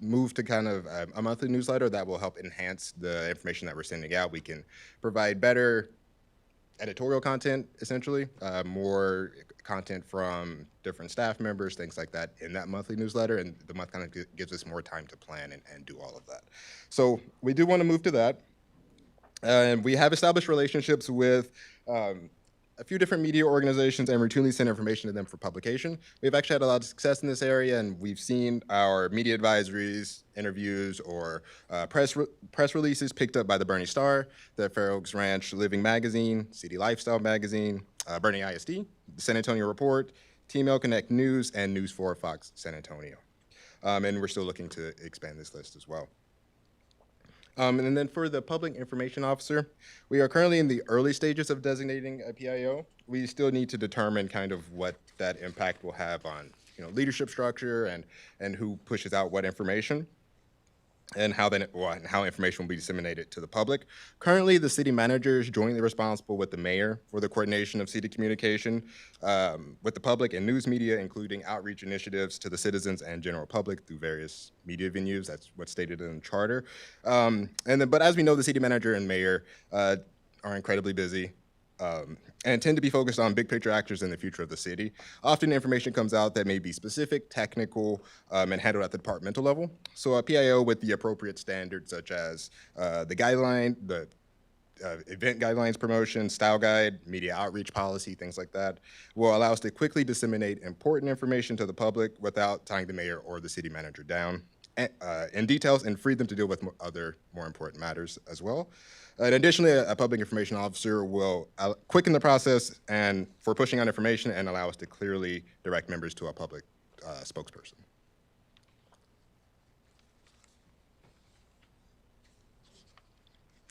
move to kind of a monthly newsletter that will help enhance the information that we're sending out. We can provide better editorial content, essentially, more content from different staff members, things like that in that monthly newsletter, and the month kind of gives us more time to plan and do all of that. So we do want to move to that. And we have established relationships with a few different media organizations and routinely send information to them for publication. We've actually had a lot of success in this area, and we've seen our media advisories, interviews, or press releases picked up by the Bernie Star, the Fair Oaks Ranch Living Magazine, City Lifestyle Magazine, Bernie ISD, the San Antonio Report, TML Connect News, and News 4 Fox San Antonio. And we're still looking to expand this list as well. And then for the public information officer, we are currently in the early stages of designating a PIO. We still need to determine kind of what that impact will have on, leadership structure and who pushes out what information, and how information will be disseminated to the public. Currently, the city manager is jointly responsible with the mayor for the coordination of city communication with the public and news media, including outreach initiatives to the citizens and general public through various media venues. That's what's stated in the charter. But as we know, the city manager and mayor are incredibly busy. And tend to be focused on big picture actors in the future of the city. Often information comes out that may be specific, technical, and handled at the departmental level. So a PIO with the appropriate standards such as the event guidelines promotion, style guide, media outreach policy, things like that, will allow us to quickly disseminate important information to the public without tying the mayor or the city manager down in details, and free them to deal with other more important matters as well. And additionally, a public information officer will quicken the process and for pushing out information and allow us to clearly direct members to a public spokesperson.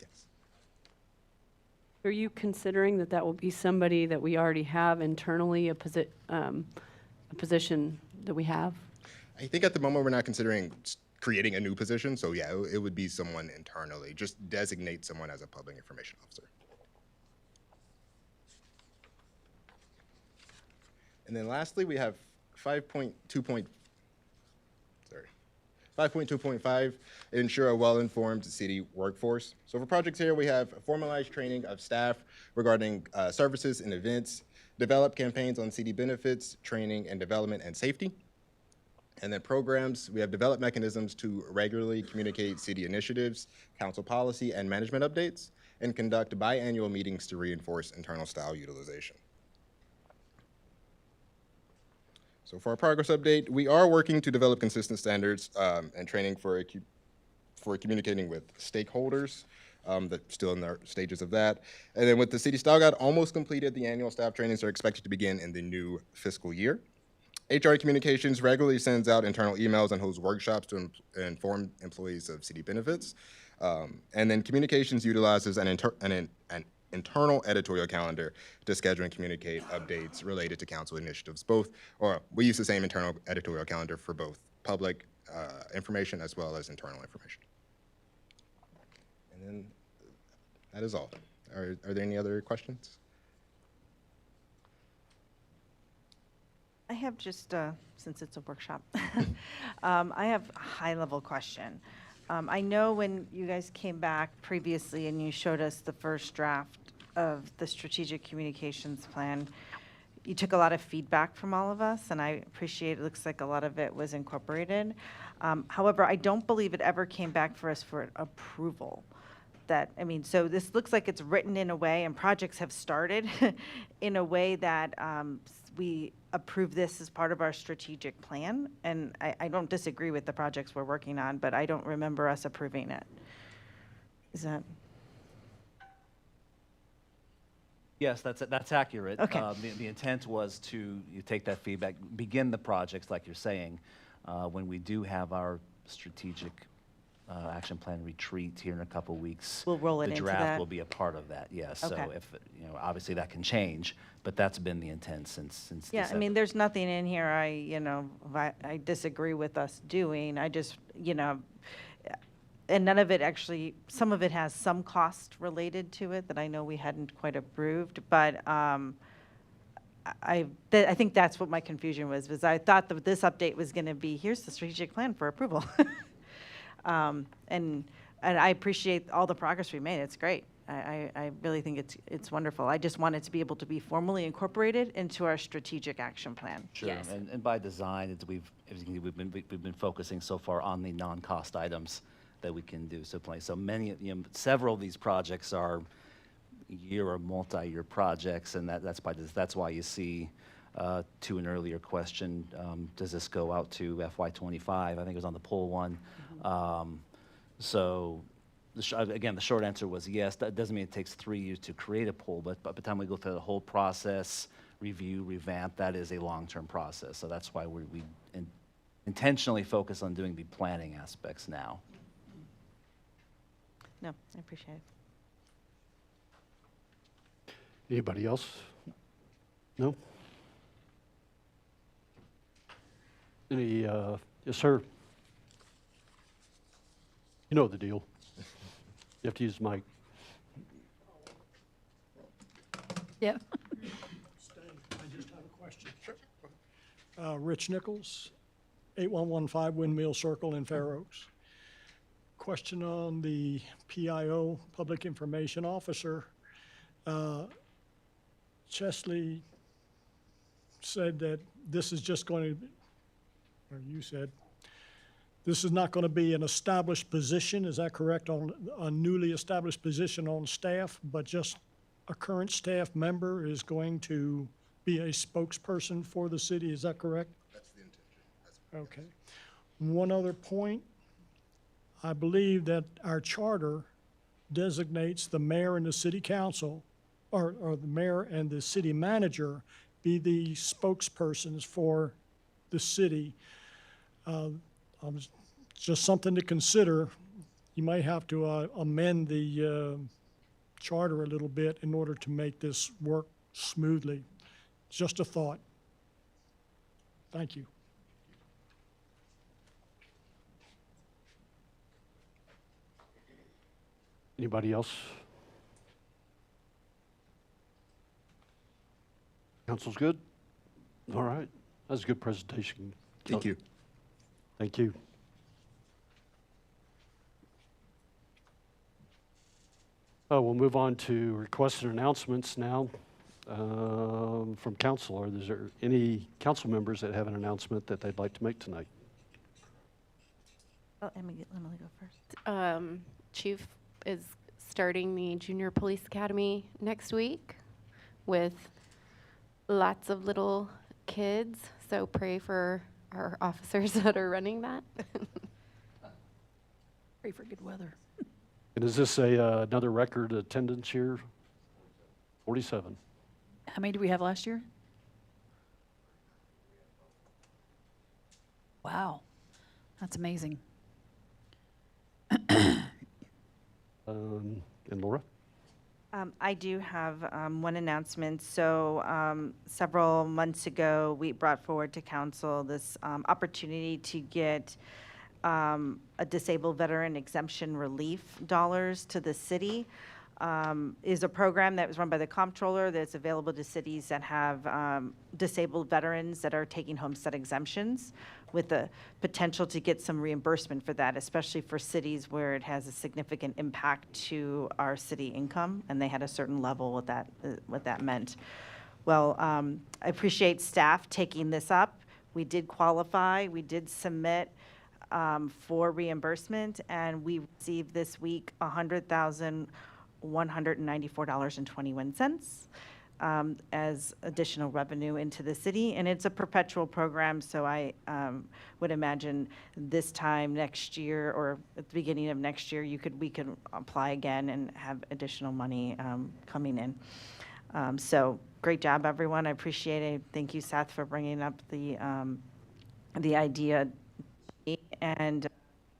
Yes. Are you considering that will be somebody that we already have internally, a position that we have? I think at the moment we're not considering creating a new position, so yeah, it would be someone internally. Just designate someone as a public information officer. And then lastly, we have 5.2.5, ensure a well-informed city workforce. So for projects here, we have formalized training of staff regarding services and events, develop campaigns on city benefits, training and development and safety. And then programs, we have developed mechanisms to regularly communicate city initiatives, council policy, and management updates, and conduct biannual meetings to reinforce internal style utilization. So for our progress update, we are working to develop consistent standards and training for communicating with stakeholders. That's still in the stages of that. And then with the City Style Guide almost completed, the annual staff trainings are expected to begin in the new fiscal year. HR Communications regularly sends out internal emails and holds workshops to inform employees of city benefits. And then Communications utilizes an internal editorial calendar to schedule and communicate updates related to council initiatives. We use the same internal editorial calendar for both public information as well as internal information. And then that is all. Are there any other questions? I have just, since it's a workshop, I have a high-level question. I know when you guys came back previously and you showed us the first draft of the strategic communications plan, you took a lot of feedback from all of us, and I appreciate, it looks like a lot of it was incorporated. However, I don't believe it ever came back for us for approval. So this looks like it's written in a way, and projects have started in a way that we approve this as part of our strategic plan. And I don't disagree with the projects we're working on, but I don't remember us approving it. Is that? Yes, that's accurate. Okay. The intent was to you take that feedback, begin the projects like you're saying. When we do have our strategic action plan retreat here in a couple weeks, We'll roll it the into draft that? will be a part of that. Yes. Okay. So if obviously that can change, but that's been the intent since. Yeah, I December. mean, there's nothing in here I disagree with us doing. I just, and none of it actually, some of it has some cost related to it that I know we hadn't quite approved, but I think that's what my confusion was I thought that this update was going to be, here's the strategic plan for approval. And I appreciate all the progress we made. It's great. I really think it's wonderful. I just want it to be able to be formally incorporated into our strategic action plan. Sure, and by design, we've been focusing so far on the non-cost items that we can do. So many, several of these projects are year or multi-year projects, and that's why you see, to an earlier question, does this go out to FY25? I think it was on the poll one. So again, the short answer was yes. That doesn't mean it takes 3 years to create a poll, but by the time we go through the whole process, review, revamp, that is a long-term process. So that's why we intentionally focus on doing the planning aspects now. No, I appreciate it. Anybody else? No? Any, yes, sir. You know the deal. You have to use the mic. Yep. I just have a question. Sure. Rich Nichols, 8115 Windmill Circle in Fair Oaks. Question on the PIO, Public Information Officer. Chesley said that this is just going to, or you said, this is not going to be an established position, is that correct, on a newly established position on staff, but just a current staff member is going to be a spokesperson for the city, is that correct? That's the intention. Okay. One other point, I believe that our charter designates the mayor and the city council, or the mayor and the city manager be the spokespersons for the city. Just something to consider. You might have to amend the charter a little bit in order to make this work smoothly. Just a thought. Thank you. Anybody else? Council's good? All right. That was a good presentation. Thank you. Thank you. We'll move on to requests and announcements now from council. Is there any council members that have an announcement that they'd like to make tonight? Oh, Emily go first. Chief is starting the Junior Police Academy next week with lots of little kids, so pray for our officers that are running that. Pray for good weather. And is this another record attendance year? 47. How many did we have last year? Wow, that's amazing. And Laura? I do have one announcement. So several months ago, we brought forward to council this opportunity to get a disabled veteran exemption relief dollars to the city. Is a program that was run by the comptroller that's available to cities that have disabled veterans that are taking homestead exemptions, with the potential to get some reimbursement for that, especially for cities where it has a significant impact to our city income, and they had a certain level what that meant. Well, I appreciate staff taking this up. We did qualify, we did submit for reimbursement, and we received this week $100,194.21 as additional revenue into the city. And it's a perpetual program, so I would imagine this time next year or at the beginning of next year, we could apply again and have additional money coming in. So great job, everyone. I appreciate it. Thank you, Seth, for bringing up the idea, and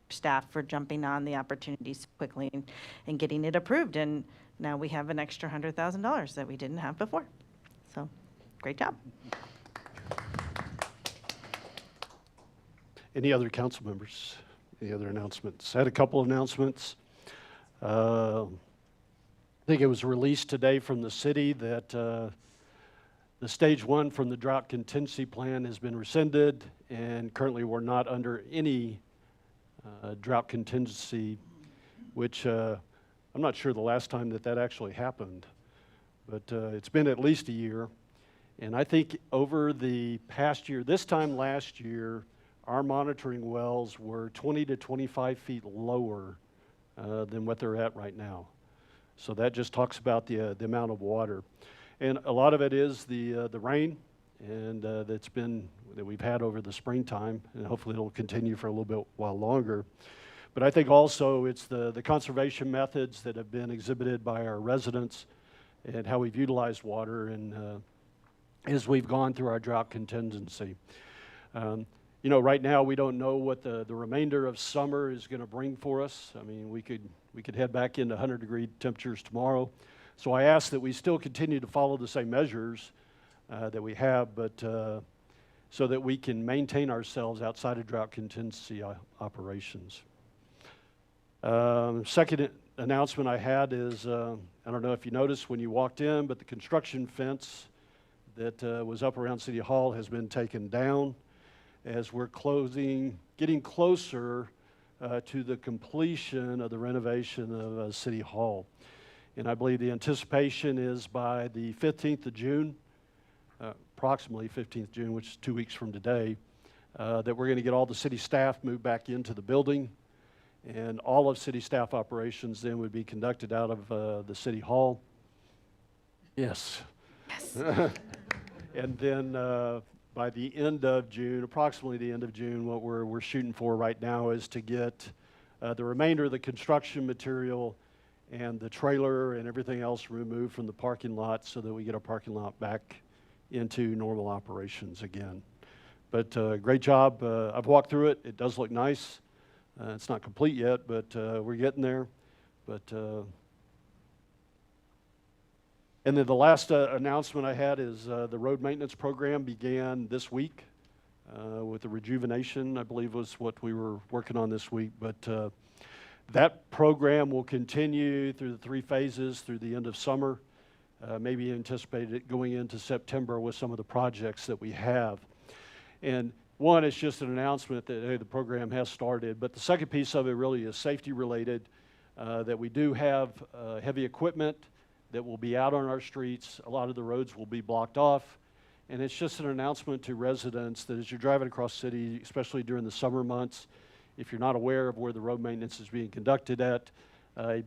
staff for jumping on the opportunities quickly and getting it approved. And now we have an extra $100,000 that we didn't have before. So great job. Any other council members? Any other announcements? I had a couple of announcements. I think it was released today from the city that the stage 1 from the drought contingency plan has been rescinded, and currently we're not under any drought contingency, which I'm not sure the last time that actually happened, but it's been at least a year. And I think over the past year, this time last year, our monitoring wells were 20 to 25 feet lower than what they're at right now. So that just talks about the amount of water. And a lot of it is the rain and that we've had over the springtime, and hopefully it'll continue for a little bit while longer. But I think also it's the conservation methods that have been exhibited by our residents and how we've utilized water and as we've gone through our drought contingency. You know, right now we don't know what the remainder of summer is going to bring for us. I mean, we could head back into 100-degree temperatures tomorrow. So I ask that we still continue to follow the same measures that we have, but so that we can maintain ourselves outside of drought contingency operations. Second announcement I had is, I don't know if you noticed when you walked in, but the construction fence that was up around City Hall has been taken down as we're getting closer to the completion of the renovation of City Hall. And I believe the anticipation is by the 15th of June, approximately 15th of June, which is 2 weeks from today, that we're going to get all the city staff moved back into the building. And all of city staff operations then would be conducted out of the City Hall. Yes. Yes. And then by the end of June, approximately the end of June, what we're shooting for right now is to get the remainder of the construction material and the trailer and everything else removed from the parking lot so that we get our parking lot back into normal operations again. But great job. I've walked through it. It does look nice. It's not complete yet, but we're getting there. But and then the last announcement I had is the road maintenance program began this week with the rejuvenation, I believe was what we were working on this week. But that program will continue through the 3 phases through the end of summer, maybe anticipate it going into September with some of the projects that we have. And one, it's just an announcement that, hey, the program has started, but the second piece of it really is safety related, that we do have heavy equipment that will be out on our streets. A lot of the roads will be blocked off, and it's just an announcement to residents that as you're driving across the city, especially during the summer months, if you're not aware of where the road maintenance is being conducted at,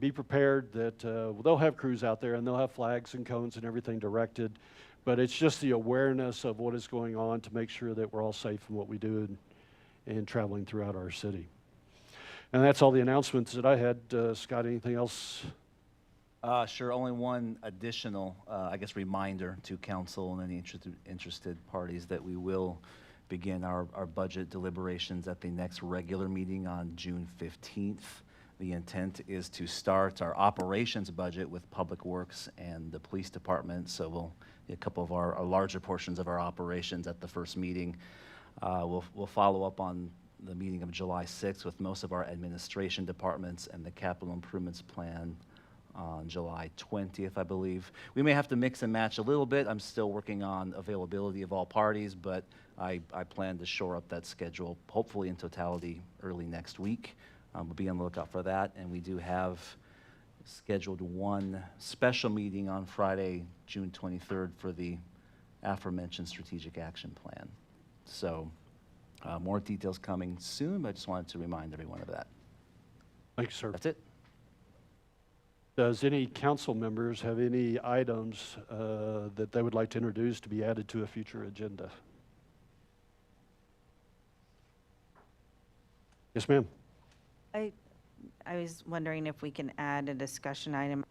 be prepared that they'll have crews out there and they'll have flags and cones and everything directed. But it's just the awareness of what is going on to make sure that we're all safe in what we do and traveling throughout our city. And that's all the announcements that I had. Scott, anything else? Sure. Only one additional, I guess, reminder to council and any interested parties that we will begin our budget deliberations at the next regular meeting on June 15th. The intent is to start our operations budget with Public Works and the Police Department. So we'll a couple of our larger portions of our operations at the first meeting. We'll follow up on the meeting of July 6th with most of our administration departments and the capital improvements plan on July 20th, I believe. We may have to mix and match a little bit. I'm still working on availability of all parties, but I plan to shore up that schedule, hopefully in totality early next week. We'll be on the lookout for that, and we do have scheduled one special meeting on Friday, June 23rd for the aforementioned strategic action plan. So more details coming soon, but I just wanted to remind everyone of that. Thank you, sir. That's it. Does any council members have any items that they would like to introduce to be added to a future agenda? Yes, ma'am. I was wondering if we can add a discussion item,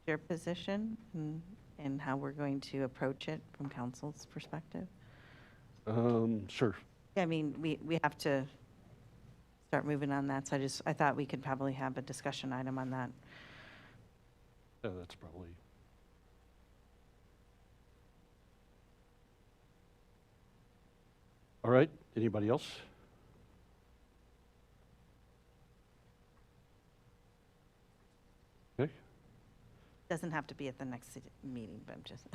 your position, and how we're going to approach it from council's perspective. Sure. I mean, we have to start moving on that, so I thought we could probably have a discussion item on that. Yeah, that's probably. All right, anybody else? Okay. Doesn't have to be at the next meeting, but I'm just.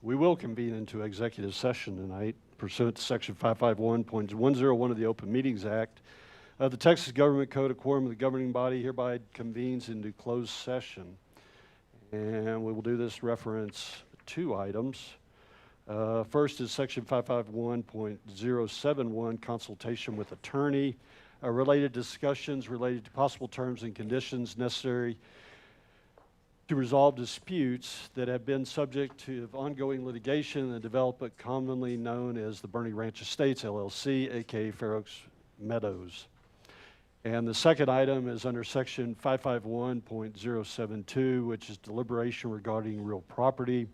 We will convene into executive session tonight pursuant to Section 551.101 of the Open Meetings Act of the Texas Government Code. A quorum of the governing body hereby convenes into closed session. And we will do this reference two items. First is Section 551.071, consultation with attorney, related discussions related to possible terms and conditions necessary to resolve disputes that have been subject to ongoing litigation in the development commonly known as the Bernie Ranch Estates LLC, aka Fair Oaks Meadows. And the second item is under Section 551.072, which is deliberation regarding real property.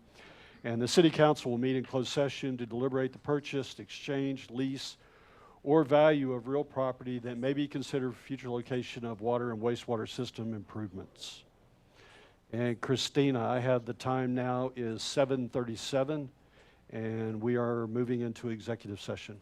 And the City Council will meet in closed session to deliberate the purchase, exchange, lease, or value of real property that may be considered future location of water and wastewater system improvements. And Christina, I have the time now is 7:37, and we are moving into executive session.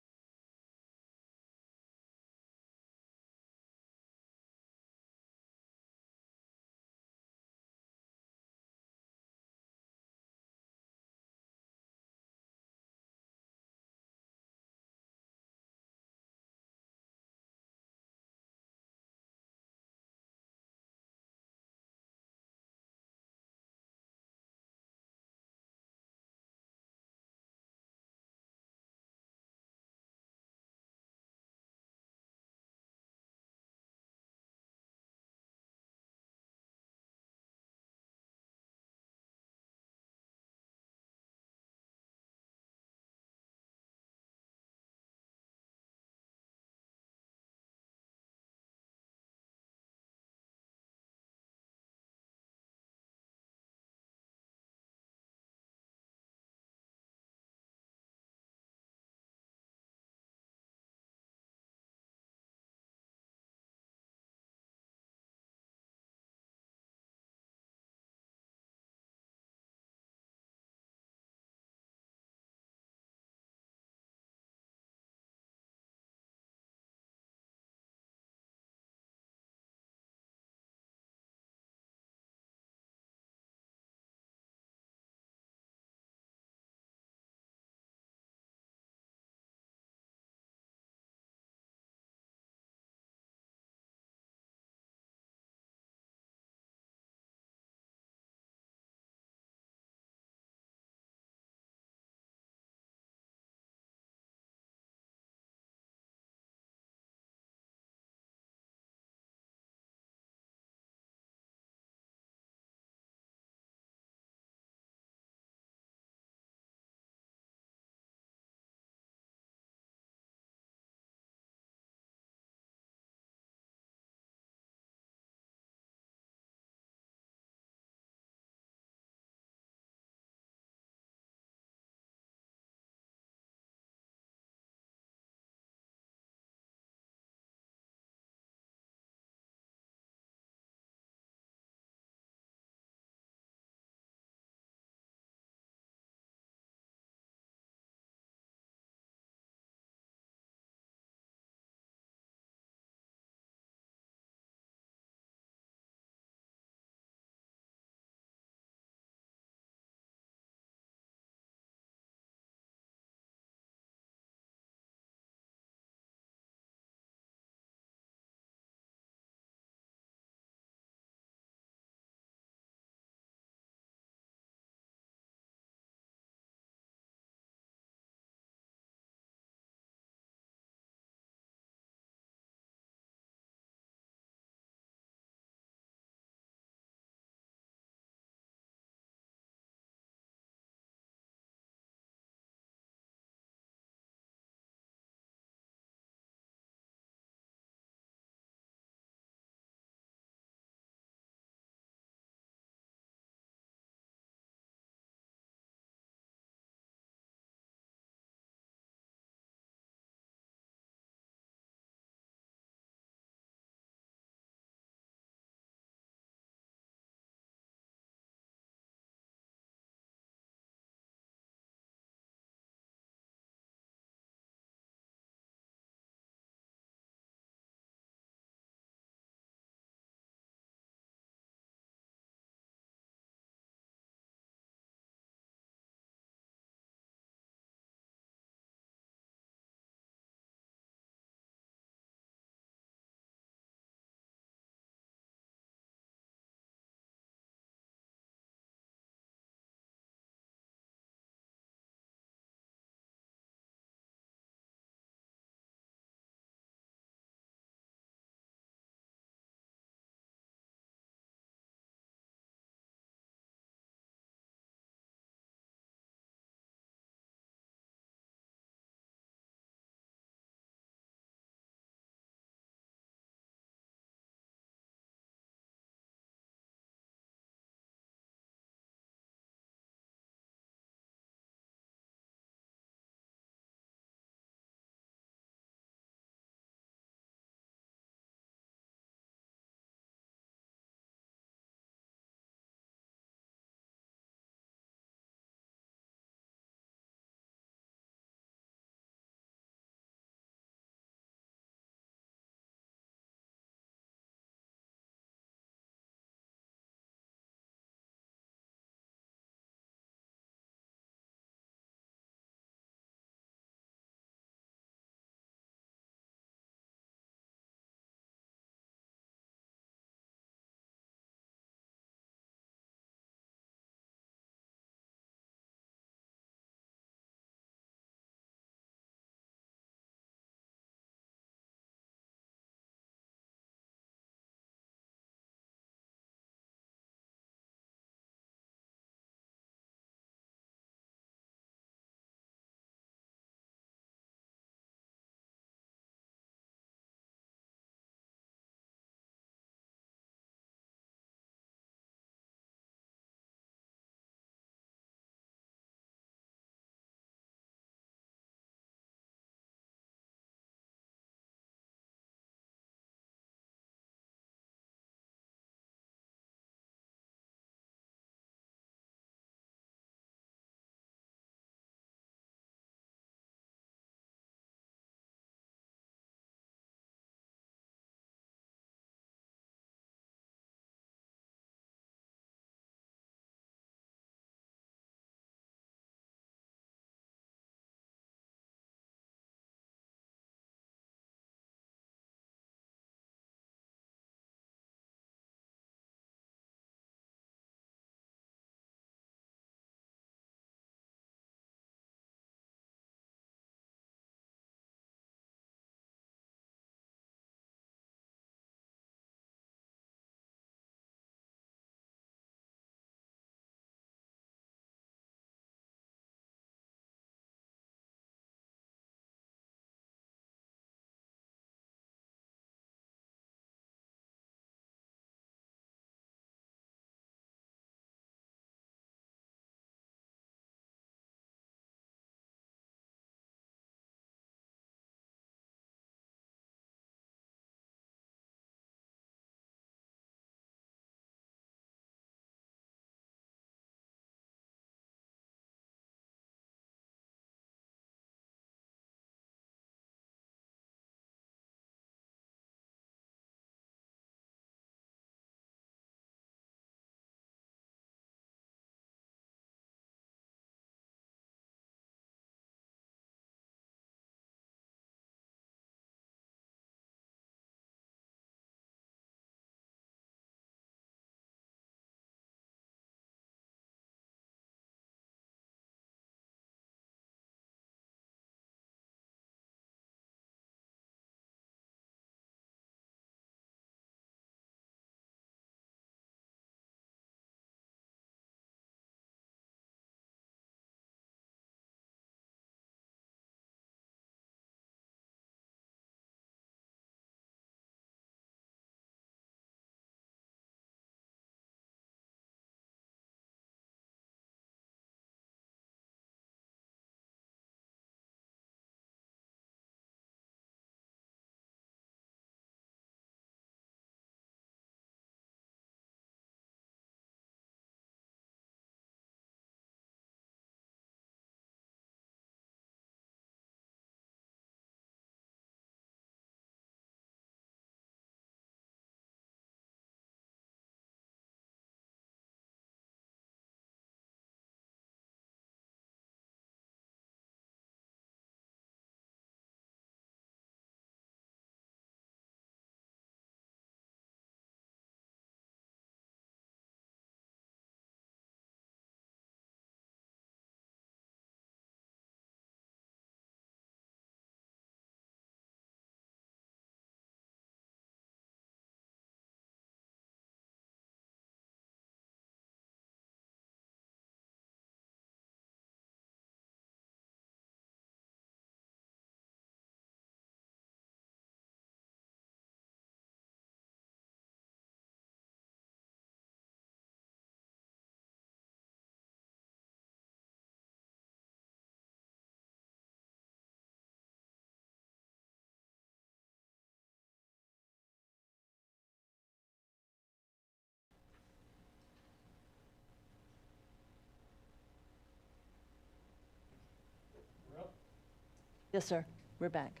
Yes, sir. We're back.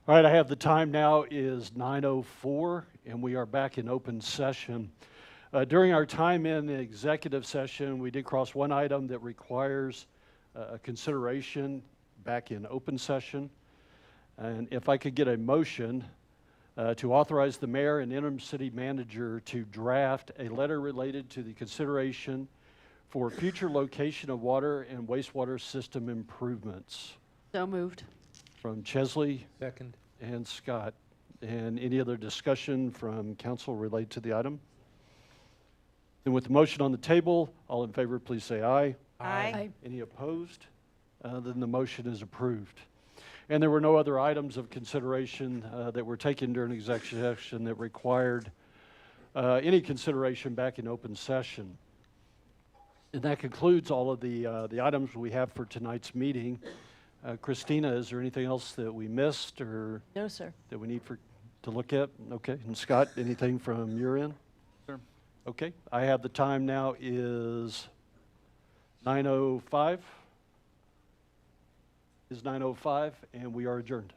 All right, I have the time now is 9:04, and we are back in open session. During our time in the executive session, we did cross one item that requires a consideration back in open session. And if I could get a motion to authorize the mayor and interim city manager to draft a letter related to the consideration for future location of water and wastewater system improvements. So moved. From Chesley Second. and Scott. And any other discussion from council related to the item? And with the motion on the table, all in favor, please say aye. Aye. Any opposed? Then the motion is approved. And there were no other items of consideration that were taken during executive session that required any consideration back in open session. And that concludes all of the items we have for tonight's meeting. Christina, is there anything else that we missed or No, sir. that we need to look at? Okay. And Scott, anything from your end? Sure. Okay. I have the time now is 9:05. Is 9:05, and we are adjourned.